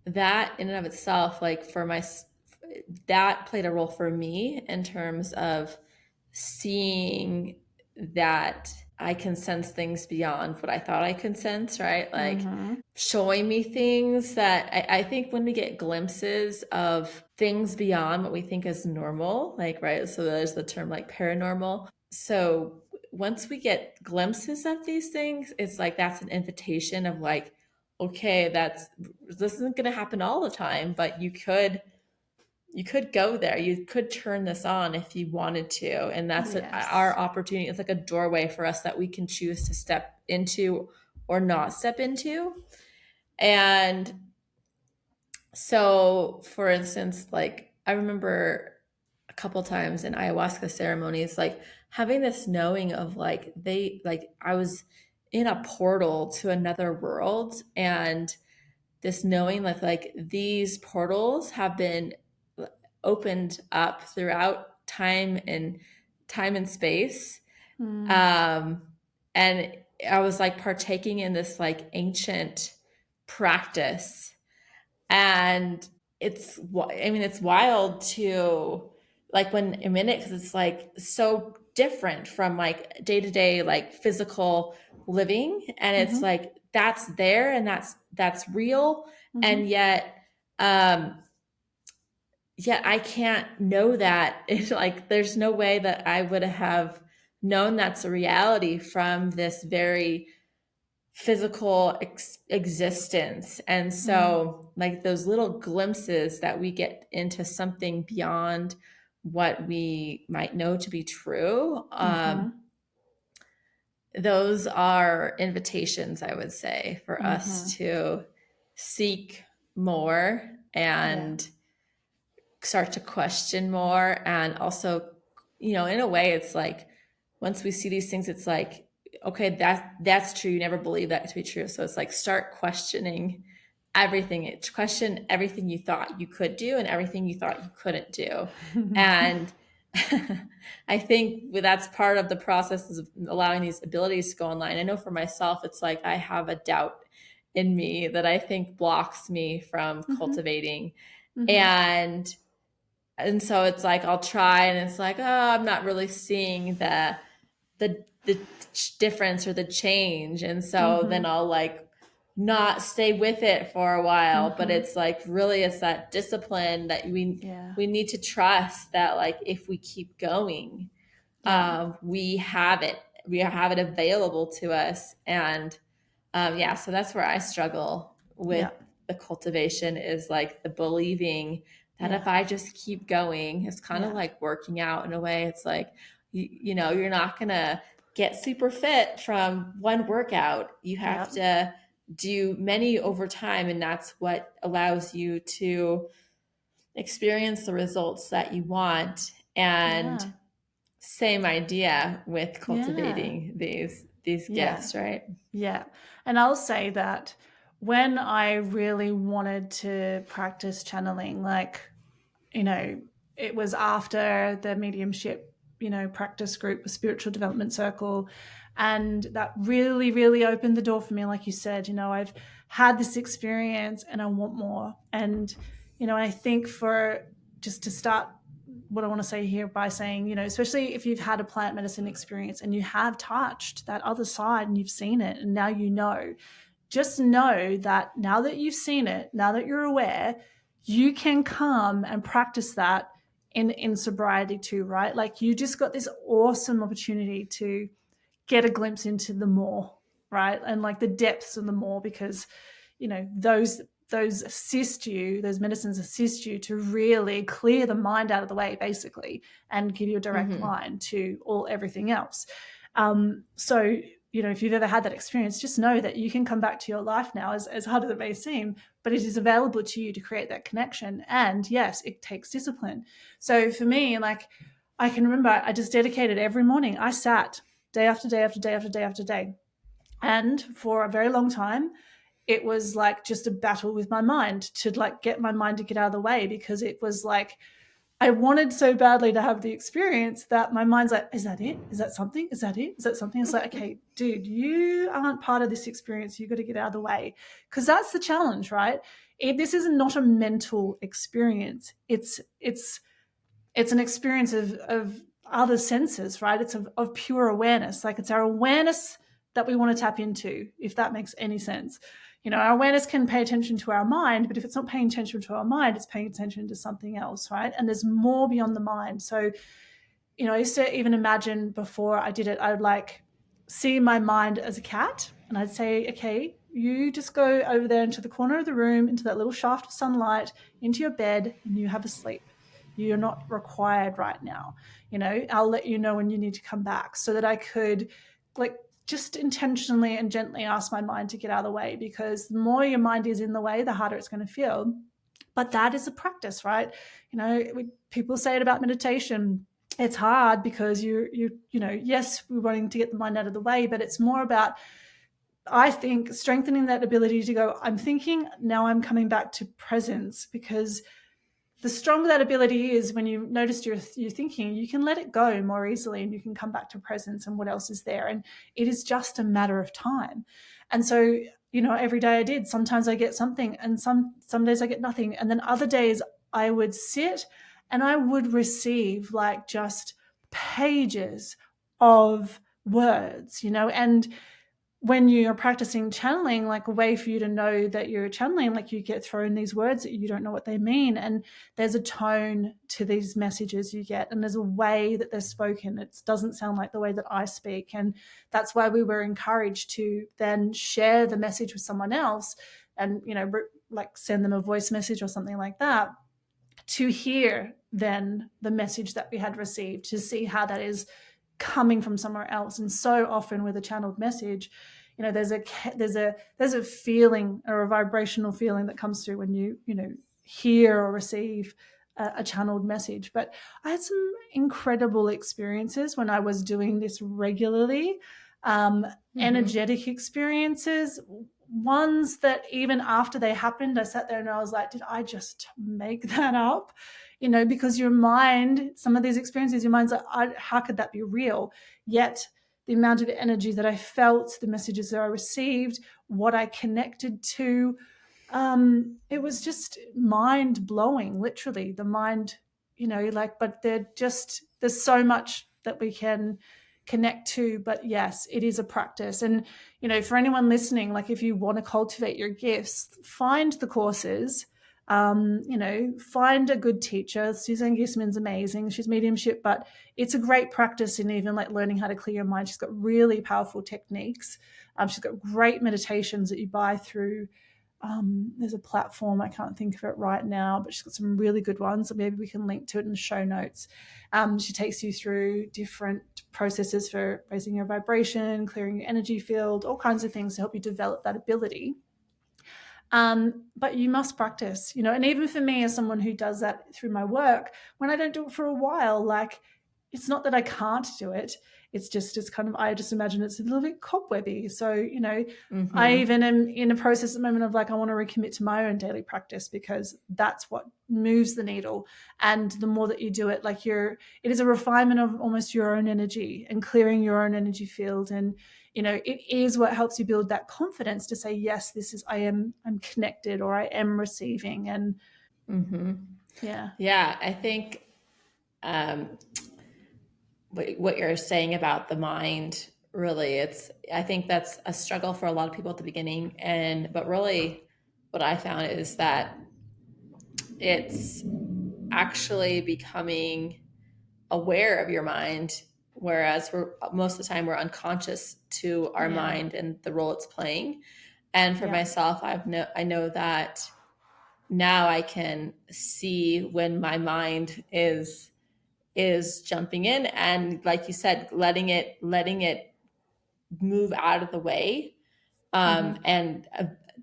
that in and of itself, like that played a role for me in terms of seeing that I can sense things beyond what I thought I could sense, right? Like Mm-hmm. showing me things that I think when we get glimpses of things beyond what we think is normal, like, right? So there's the term like paranormal. So once we get glimpses of these things, it's like that's an invitation of like, okay, this isn't going to happen all the time, but you could go there. You could turn this on if you wanted to. And that's our Yes. opportunity. It's like a doorway for us that we can choose to step into or not step into. And so, for instance, like I remember a couple times in ayahuasca ceremonies, like having this knowing of like I was in a portal to another world, and this knowing that like these portals have been opened up throughout time and space. Mm. um and I was like partaking in this like ancient practice, and it's wild to like when I'm in it, because it's like so different from like day to day like physical living, and it's Mm-hmm. like that's there and that's real, Mm-hmm. and um yet I can't know that. It's like there's no way that I would have known that's a reality from this very physical existence. And Mm. so like those little glimpses that we get into something beyond what we might know to be true, Mm-hmm. those are invitations, I would say, for Mm-hmm. us to seek more Yeah. and start to question more. And also, in a way, it's like once we see these things, it's like, okay, that's true. You never believe that to be true. So it's like start questioning everything. Question everything you thought you could do and everything you thought you couldn't do. And I think that's part of the process of allowing these abilities to go online. I know for myself, it's like I have a doubt in me that I think blocks me from Mm-hmm. cultivating. Mm-hmm. And so it's like I'll try, and it's like, oh, I'm not really seeing the difference or the change. And so then Mm-hmm. I'll like not stay with it for a while. But Mm-hmm. it's like really it's that discipline that we Yeah. we need to trust that like if we keep going, Yeah. we have it. We have it available to us. And yeah, so that's where I struggle with Yeah. the cultivation, is like the believing that if Yeah. I just keep going, it's kind of Yeah. like working out in a way. It's like, you're not going to get super fit from one workout. You Yeah. have to do many over time. And that's what allows you to experience the results that you want. And Yeah. same idea with Yeah. cultivating these Yeah. gifts, right? Yeah. And I'll say that when I really wanted to practice channeling, like, you know, it was after the mediumship, practice group, the spiritual development circle. And that really, really opened the door for me. Like you said, I've had this experience and I want more. And, I think for just to start what I want to say here by saying, especially if you've had a plant medicine experience and you have touched that other side and you've seen it and now just know that now that you've seen it, now that you're aware, you can come and practice that in sobriety too, right? Like you just got this awesome opportunity to get a glimpse into the more, right? And like the depths of the more, because those assist you, those medicines assist you to really clear the mind out of the way, basically, and give you a direct Mm-hmm. line to everything else. So if you've ever had that experience, just know that you can come back to your life now, as hard as it may seem, but it is available to you to create that connection. And yes, it takes discipline. So for me, like, I can remember I just dedicated every morning. I sat day after day after day after day after day. And for a very long time, it was like just a battle with my mind to like get my mind to get out of the way, because it was like I wanted so badly to have the experience that my mind's like, is that it? Is that something? Is that it? Is that something? It's like, okay, dude, you aren't part of this experience. You got to get out of the way, because that's the challenge, right? This is not a mental experience. It's an experience of other senses, right? It's of pure awareness. Like it's our awareness that we want to tap into, if that makes any sense. Our awareness can pay attention to our mind, but if it's not paying attention to our mind, it's paying attention to something else, right? And there's more beyond the mind. So, I used to even imagine before I did it, I would like see my mind as a cat, and I'd say, okay, you just go over there into the corner of the room, into that little shaft of sunlight, into your bed, and you have a sleep. You're not required right now. I'll let you know when you need to come back, so that I could like just intentionally and gently ask my mind to get out of the way, because the more your mind is in the way, the harder it's going to feel. But that is a practice, right? People say it about meditation. It's hard because yes, we're wanting to get the mind out of the way, but it's more about, I think, strengthening that ability to go, I'm thinking, now I'm coming back to presence. Because the stronger that ability is, when you notice you're thinking, you can let it go more easily, and you can come back to presence and what else is there. And it is just a matter of time. And so, every day I did. Sometimes I get something, and some days I get nothing. And then other days I would sit and I would receive like just pages of words, and when you're practicing channeling, like a way for you to know that you're channeling, like you get thrown these words that you don't know what they mean. And there's a tone to these messages you get, and there's a way that they're spoken. It doesn't sound like the way that I speak. And that's why we were encouraged to then share the message with someone else, and, like send them a voice message or something like that, to hear then the message that we had received, to see how that is coming from somewhere else. And so often with a channeled message, there's a feeling, or a vibrational feeling, that comes through when you hear or receive a channeled message. But I had some incredible experiences when I was doing this regularly. Energetic experiences, ones that even after they happened, I sat there and I was like, did I just make that up? Because your mind, some of these experiences, your mind's like, how could that be real? Yet the amount of energy that I felt, the messages that I received, what I connected to, it was just mind blowing, literally. The mind, but there's so much that we can connect to. But yes, it is a practice. And, for anyone listening, like if you want to cultivate your gifts, find the courses. Find a good teacher. Suzanne Gissman's amazing. She's mediumship, but it's a great practice in even like learning how to clear your mind. She's got really powerful techniques. She's got great meditations that you buy through. There's a platform, I can't think of it right now, but she's got some really good ones. So maybe we can link to it in the show notes. She takes you through different processes for raising your vibration, clearing your energy field, all kinds of things to help you develop that ability. But you must practice, and even for me, as someone who does that through my work, when I don't do it for a while, like, it's not that I can't do it. It's kind of, I just imagine it's a little bit cobwebby. So, I even am in a process at the moment of like, I want to recommit to my own daily practice, because that's what moves the needle. And the more that you do it, like it is a refinement of almost your own energy and clearing your own energy field. And, it is what helps you build that confidence to say, yes, I'm connected, or I am receiving. And yeah, I think, what you're saying about the mind, really, I think that's a struggle for a lot of people at the beginning. But really what I found is that it's actually becoming aware of your mind, whereas most of the time we're unconscious to our mind and the role it's playing. And for myself, I know that now I can see when my mind is jumping in, and like you said, letting it move out of the way, and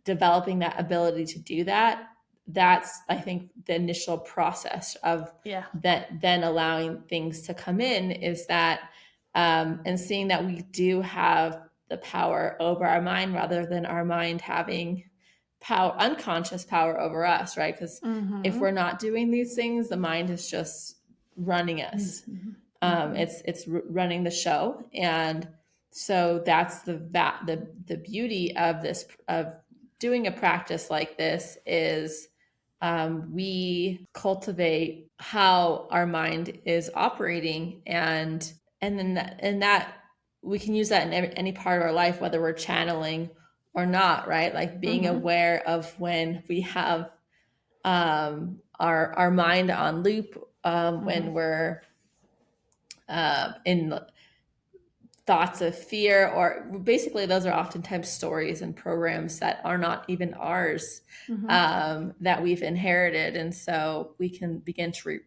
developing that ability to do that. That's, I think, the initial process of that, then allowing things to come in, is that, and seeing that we do have the power over our mind, rather than our mind having unconscious power over us, right? Because if we're not doing these things, the mind is just running us. It's running the show. And so that's the beauty of this, of doing a practice like this, is we cultivate how our mind is operating, and that we can use that in any part of our life, whether we're channeling or not, right? Like being aware of when we have our mind on loop, when we're in thoughts of fear, or basically those are oftentimes stories and programs that are not even ours, that we've inherited. And so we can begin to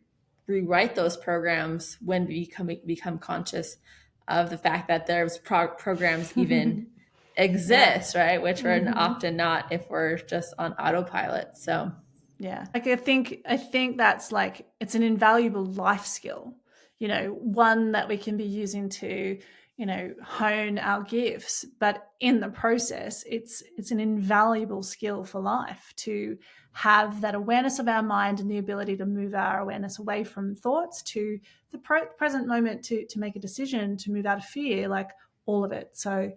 rewrite those programs when we become conscious of the fact that there's programs even exist, right? Which are often not if we're just on autopilot. So yeah, like I think that's like, it's an invaluable life skill, one that we can be using to, hone our gifts. But in the process, it's an invaluable skill for life to have that awareness of our mind and the ability to move our awareness away from thoughts to the present moment, to make a decision, to move out of fear, like all of it. So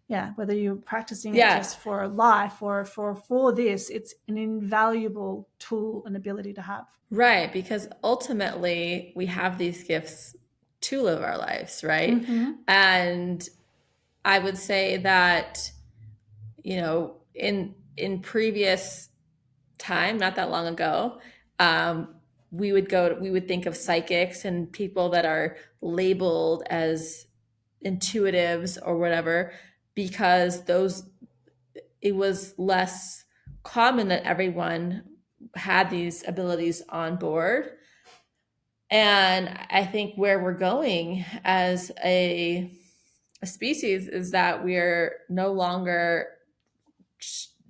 yeah, whether you're practicing it just for life or for this, it's an invaluable tool and ability to have. Right, because ultimately we have these gifts to live our lives, right? And I would say that, in previous time, not that long ago, we would think of psychics and people that are labeled as intuitives or whatever, because it was less common that everyone had these abilities on board. And I think where we're going as a species is that we're no longer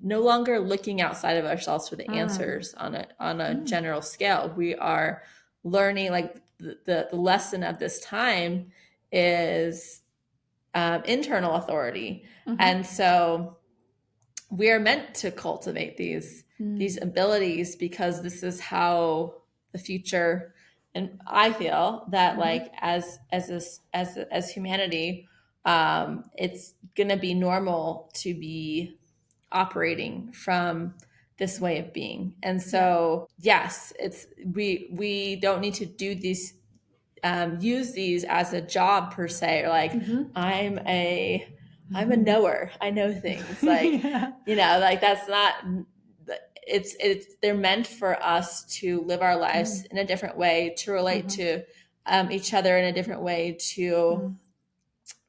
looking outside of ourselves for the answers on a general scale. We are learning, like the lesson of this time is internal authority. And so we are meant to cultivate these abilities, because this is how the future. And I feel that, like, as humanity, it's gonna be normal to be operating from this way of being. And so yes, we don't need to do these, use these as a job per se, or like I'm a knower, I know things, like like that's not, it's they're meant for us to live our lives in a different way, to relate to each other in a different way, to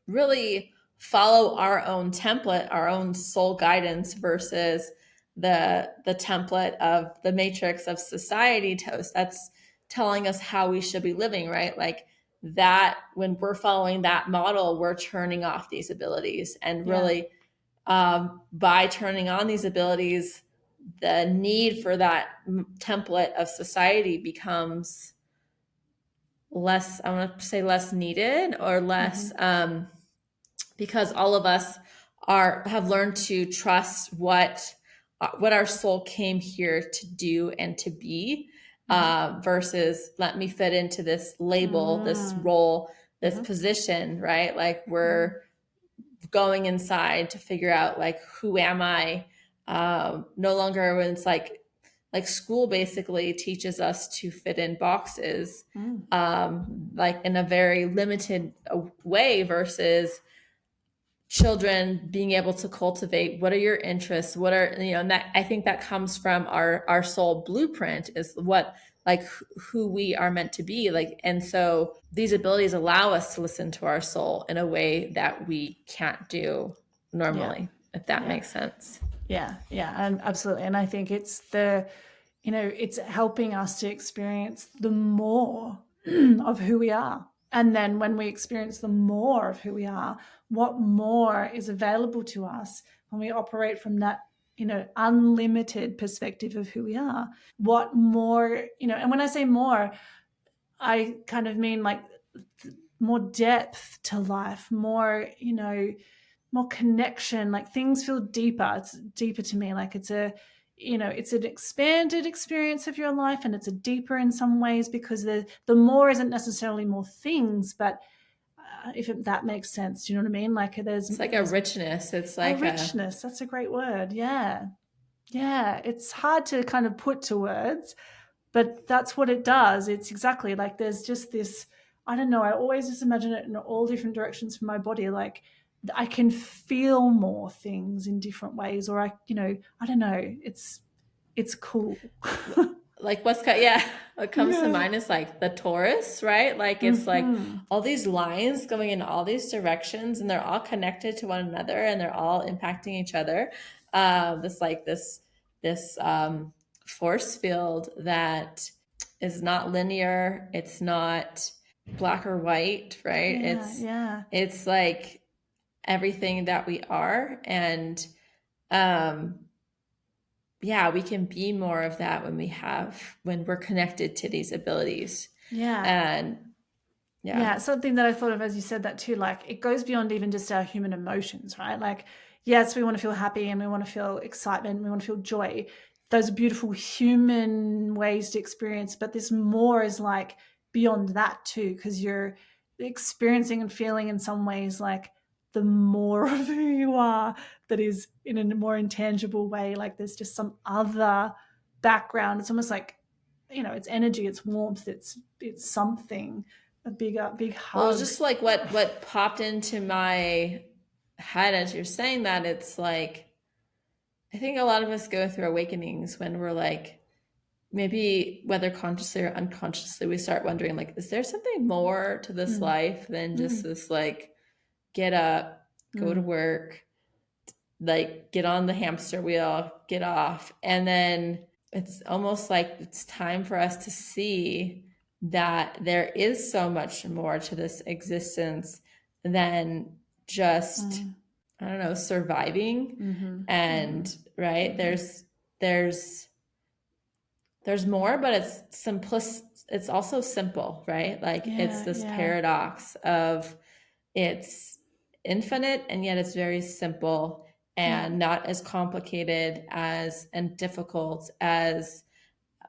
really follow our own template, our own soul guidance, versus the template of the matrix of society that's telling us how we should be living, right? Like that, when we're following that model, we're turning off these abilities. And really, by turning on these abilities, the need for that template of society becomes less, I want to say less needed, or less, because all of us have learned to trust what our soul came here to do and to be, versus let me fit into this label, this role, this position, right? Like we're going inside to figure out, like, who am I? No longer when it's like school basically teaches us to fit in boxes, like in a very limited way, versus children being able to cultivate what are your interests, what are, and that, I think that comes from our soul blueprint, is what, like, who we are meant to be, like. And so these abilities allow us to listen to our soul in a way that we can't do normally, if that makes sense. Yeah, and absolutely. And I think it's it's helping us to experience the more of who we are. And then when we experience the more of who we are, what more is available to us when we operate from that, unlimited perspective of who we are? What more, and when I say more, I kind of mean like more depth to life, more, more connection, like things feel deeper. It's deeper to me. Like it's it's an expanded experience of your life, and it's a deeper in some ways, because the more isn't necessarily more things, but that makes sense. Do you know what I mean? Like It's like a richness. It's like a richness. That's a great word. Yeah. Yeah, it's hard to kind of put to words, but that's what it does. It's exactly like there's just this, I don't know, I always just imagine it in all different directions from my body. Like I can feel more things in different ways, or I don't know. It's cool. Like what comes to Yeah. mind is like the Taurus, right? Like it's like Mm-hmm. all these lines going in all these directions, and they're all connected to one another, and they're all impacting each other. This force field that is not linear. It's not black or white, right? Yeah, yeah, It's like everything that we are, and um yeah, we can be more of that when we're connected to these abilities. yeah. And yeah. Yeah, something that I thought of as you said that too, like it goes beyond even just our human emotions, right? Like, yes, we want to feel happy and we want to feel excitement, we want to feel joy. Those are beautiful human ways to experience, but this more is like beyond that too, because you're experiencing and feeling in some ways like the more of who you are that is in a more intangible way. Like there's just some other background. It's almost like, it's energy, it's warmth, it's something a big Well, hug. just like what popped into my head as you're saying that, it's like I think a lot of us go through awakenings when we're like, maybe whether consciously or unconsciously, we start wondering like, is there something more to this Mm, life than just mm, this like get up, go to mm, work, like get on the hamster wheel, get off. And then it's almost like it's time for us to see that there is so much more to this existence than just, mm, I don't know, surviving. mm-hmm, mm-hmm, And right, mm-hmm. there's there's more, but it's also simple, right? Like it's Yeah, this yeah, paradox of it's infinite and yet it's very simple yeah, and not as complicated as and difficult as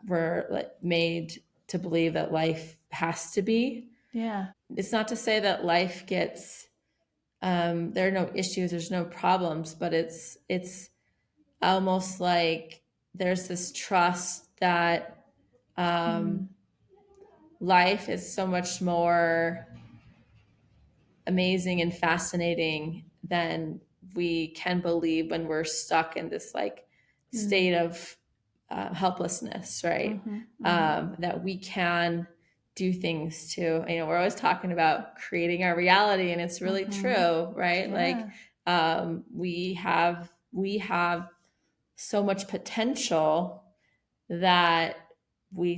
we're like made to believe that life has to be. yeah, It's not to say that life gets there are no issues, there's no problems, but it's almost like there's this trust that mm, um, life is so much more amazing and fascinating than we can believe when we're stuck in this like mm, state of helplessness, right? mm-hmm, mm-hmm, That we can do things to, we're always talking about creating our reality, and it's really mm-hmm. true, right? Like Yeah, we have so much potential that we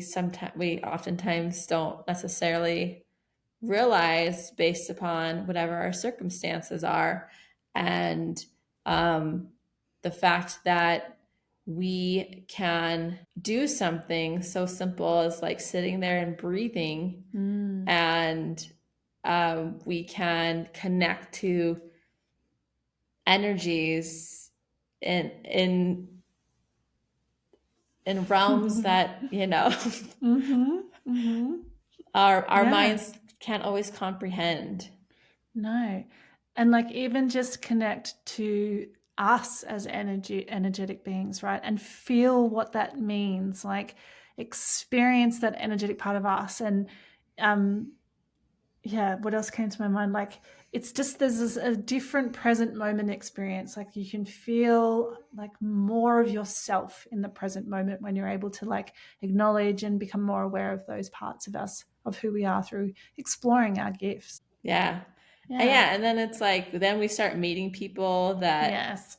oftentimes don't necessarily realize based upon whatever our circumstances are. And um, the fact that we can do something so simple as like sitting there and breathing, mm, and we can connect to energies in in in realms that mm-hmm, mm-hmm. our Yeah. minds can't always comprehend. No. And like even just connect to us as energetic beings, right? And feel what that means. Like experience that energetic part of us. And um yeah, what else came to my mind? Like it's just a different present moment experience. Like you can feel like more of yourself in the present moment when you're able to like acknowledge and become more aware of those parts of us, of who we are through exploring our gifts. Yeah. And Yeah. yeah, and then it's like then we start meeting people that Yes.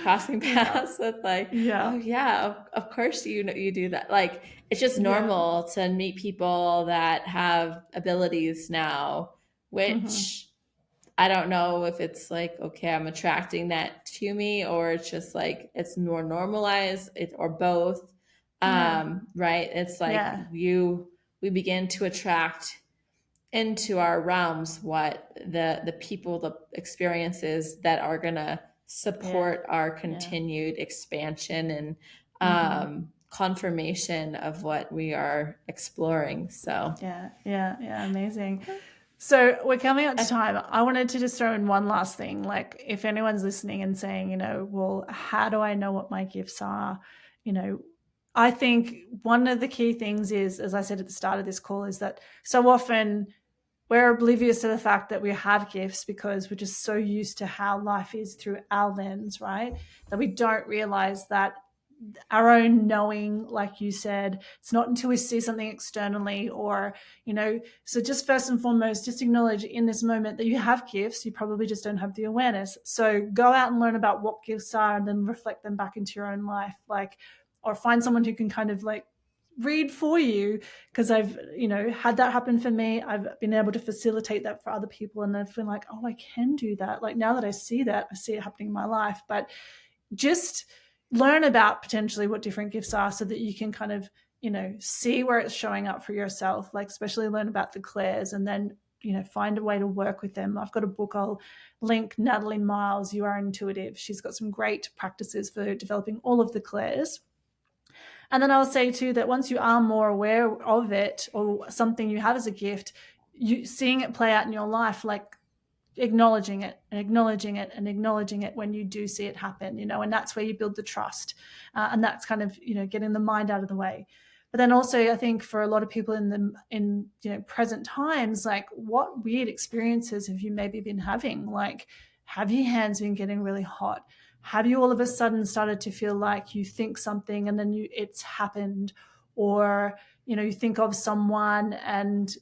crossing Yeah. paths with like, Yeah. oh yeah, of course you do that. Like it's just Yeah. normal to meet people that have abilities now, Mm-hmm. which I don't know if it's like, okay, I'm attracting that to me, or it's just like it's more normalized, or both. Yeah. Right? It's like Yeah. we begin to attract into our realms what the people, the experiences that are going to Yeah. support our Yeah. continued expansion and Mm-hmm. confirmation of what we are exploring. So Yeah. Yeah. Yeah. Amazing. So we're coming up to time. I wanted to just throw in one last thing. Like, if anyone's listening and saying, well, how do I know what my gifts are? I think one of the key things is, as I said at the start of this call, is that so often we're oblivious to the fact that we have gifts because we're just so used to how life is through our lens, right? That we don't realize that our own knowing, like you said, it's not until we see something externally or, so just first and foremost, just acknowledge in this moment that you have gifts. You probably just don't have the awareness. So go out and learn about what gifts are and then reflect them back into your own life. Or find someone who can kind of read for you, because I've had that happen for me. I've been able to facilitate that for other people, and I've been like, oh, I can do that. Like, now that I see that, I see it happening in my life. But just learn about potentially what different gifts are so that you can kind of see where it's showing up for yourself, like especially learn about the clairs, and then find a way to work with them. I've got a book I'll link, Natalie Miles, You Are Intuitive. She's got some great practices for developing all of the clairs. And then I'll say too that once you are more aware of it or something you have as a gift, you seeing it play out in your life, like acknowledging it and acknowledging it and acknowledging it when you do see it happen, and that's where you build the trust. And that's kind of, getting the mind out of the way. But then also, I think for a lot of people in present times, like, what weird experiences have you maybe been having? Like, have your hands been getting really hot? Have you all of a sudden started to feel like you think something and then it's happened? Or, you think of someone and,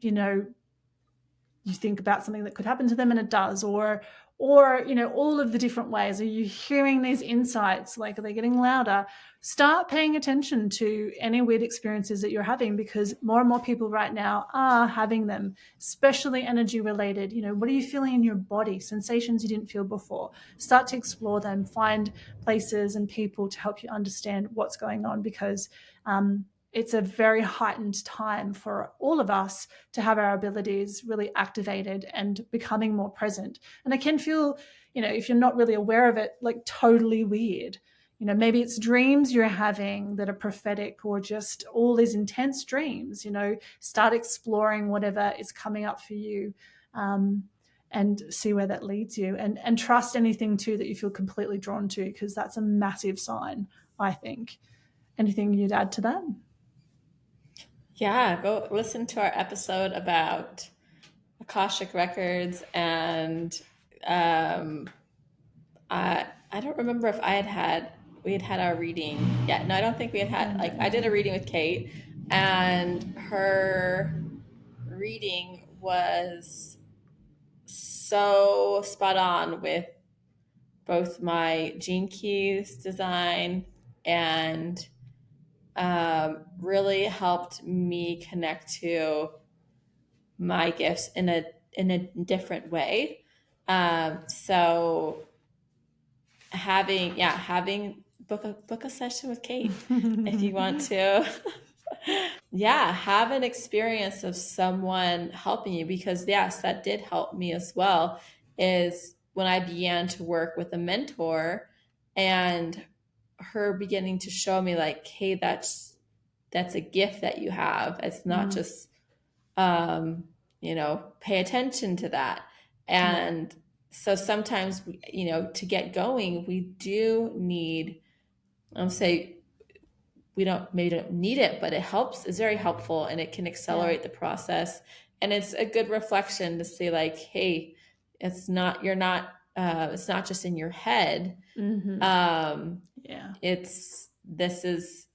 you think about something that could happen to them and it does, or all of the different ways. Are you hearing these insights? Like, are they getting louder? Start paying attention to any weird experiences that you're having, because more and more people right now are having them, especially energy related. What are you feeling in your body? Sensations you didn't feel before. Start to explore them, find places and people to help you understand what's going on, because it's a very heightened time for all of us to have our abilities really activated and becoming more present. And it can feel, if you're not really aware of it, like totally weird. Maybe it's dreams you're having that are prophetic, or just all these intense dreams. Start exploring whatever is coming up for you, and see where that leads you, and trust anything too that you feel completely drawn to, because that's a massive sign, I think. Anything you'd add to that? Yeah, go listen to our episode about Akashic Records, and um, I don't remember if we had had our reading yet. No, I don't think we had had, like, I did a reading with Kate, and her reading was so spot on with both my Gene Keys design, and really helped me connect to my gifts in a different way. So having book a session with Kate if you want to. Yeah, have an experience of someone helping you, because yes, that did help me as well. Is when I began to work with a mentor, and her beginning to show me, like, hey, that's a gift that you have. It's not just pay attention to that. And so sometimes, to get going, we do need, I'll say, maybe don't need it, but it helps, it's very helpful, and it can accelerate the process. And it's a good reflection to say, like, hey, it's not just in your head. This is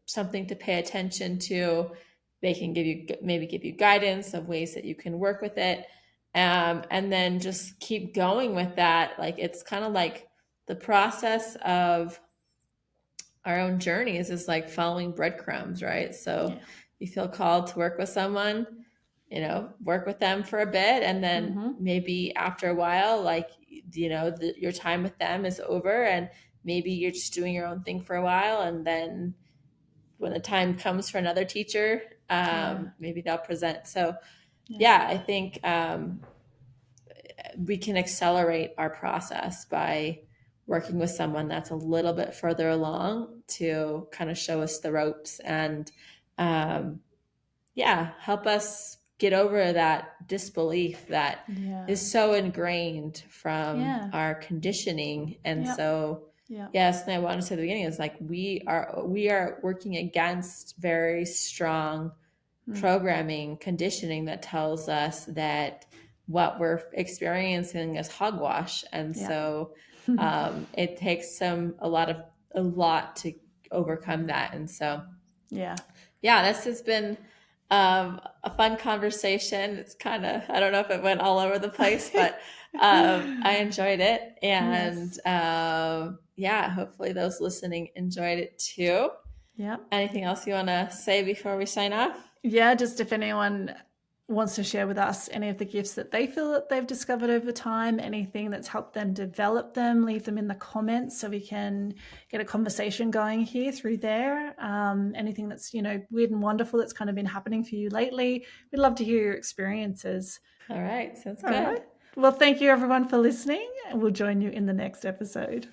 something to pay attention to. They can maybe give you guidance of ways that you can work with it, and then just keep going with that. Like, it's kind of like the process of our own journeys is like following breadcrumbs, right? So you feel called to work with someone, work with them for a bit, and then maybe after a while, like, your time with them is over, and maybe you're just doing your own thing for a while, and then when the time comes for another teacher, maybe they'll present. So I think we can accelerate our process by working with someone that's a little bit further along to kind of show us the ropes, and help us get over that disbelief that Yeah. is so ingrained from Yeah. our conditioning. And Yep. so, Yep. yes, and I want to say at the beginning is like we are working against very strong programming, conditioning that tells us that what we're experiencing is hogwash. And Yep. so it takes a lot to overcome that. And so Yeah. this has been a fun conversation. It's kind of, I don't know if it went all over the place, but I enjoyed it. And hopefully those listening enjoyed it too. Yep. Anything else you want to say before we sign off? Yeah, just if anyone wants to share with us any of the gifts that they feel that they've discovered over time, anything that's helped them develop them, leave them in the comments so we can get a conversation going here through there. Anything that's, weird and wonderful that's kind of been happening for you lately. We'd love to hear your experiences. All right. Sounds All good. right. Well, thank you everyone for listening, and we'll join you in the next episode.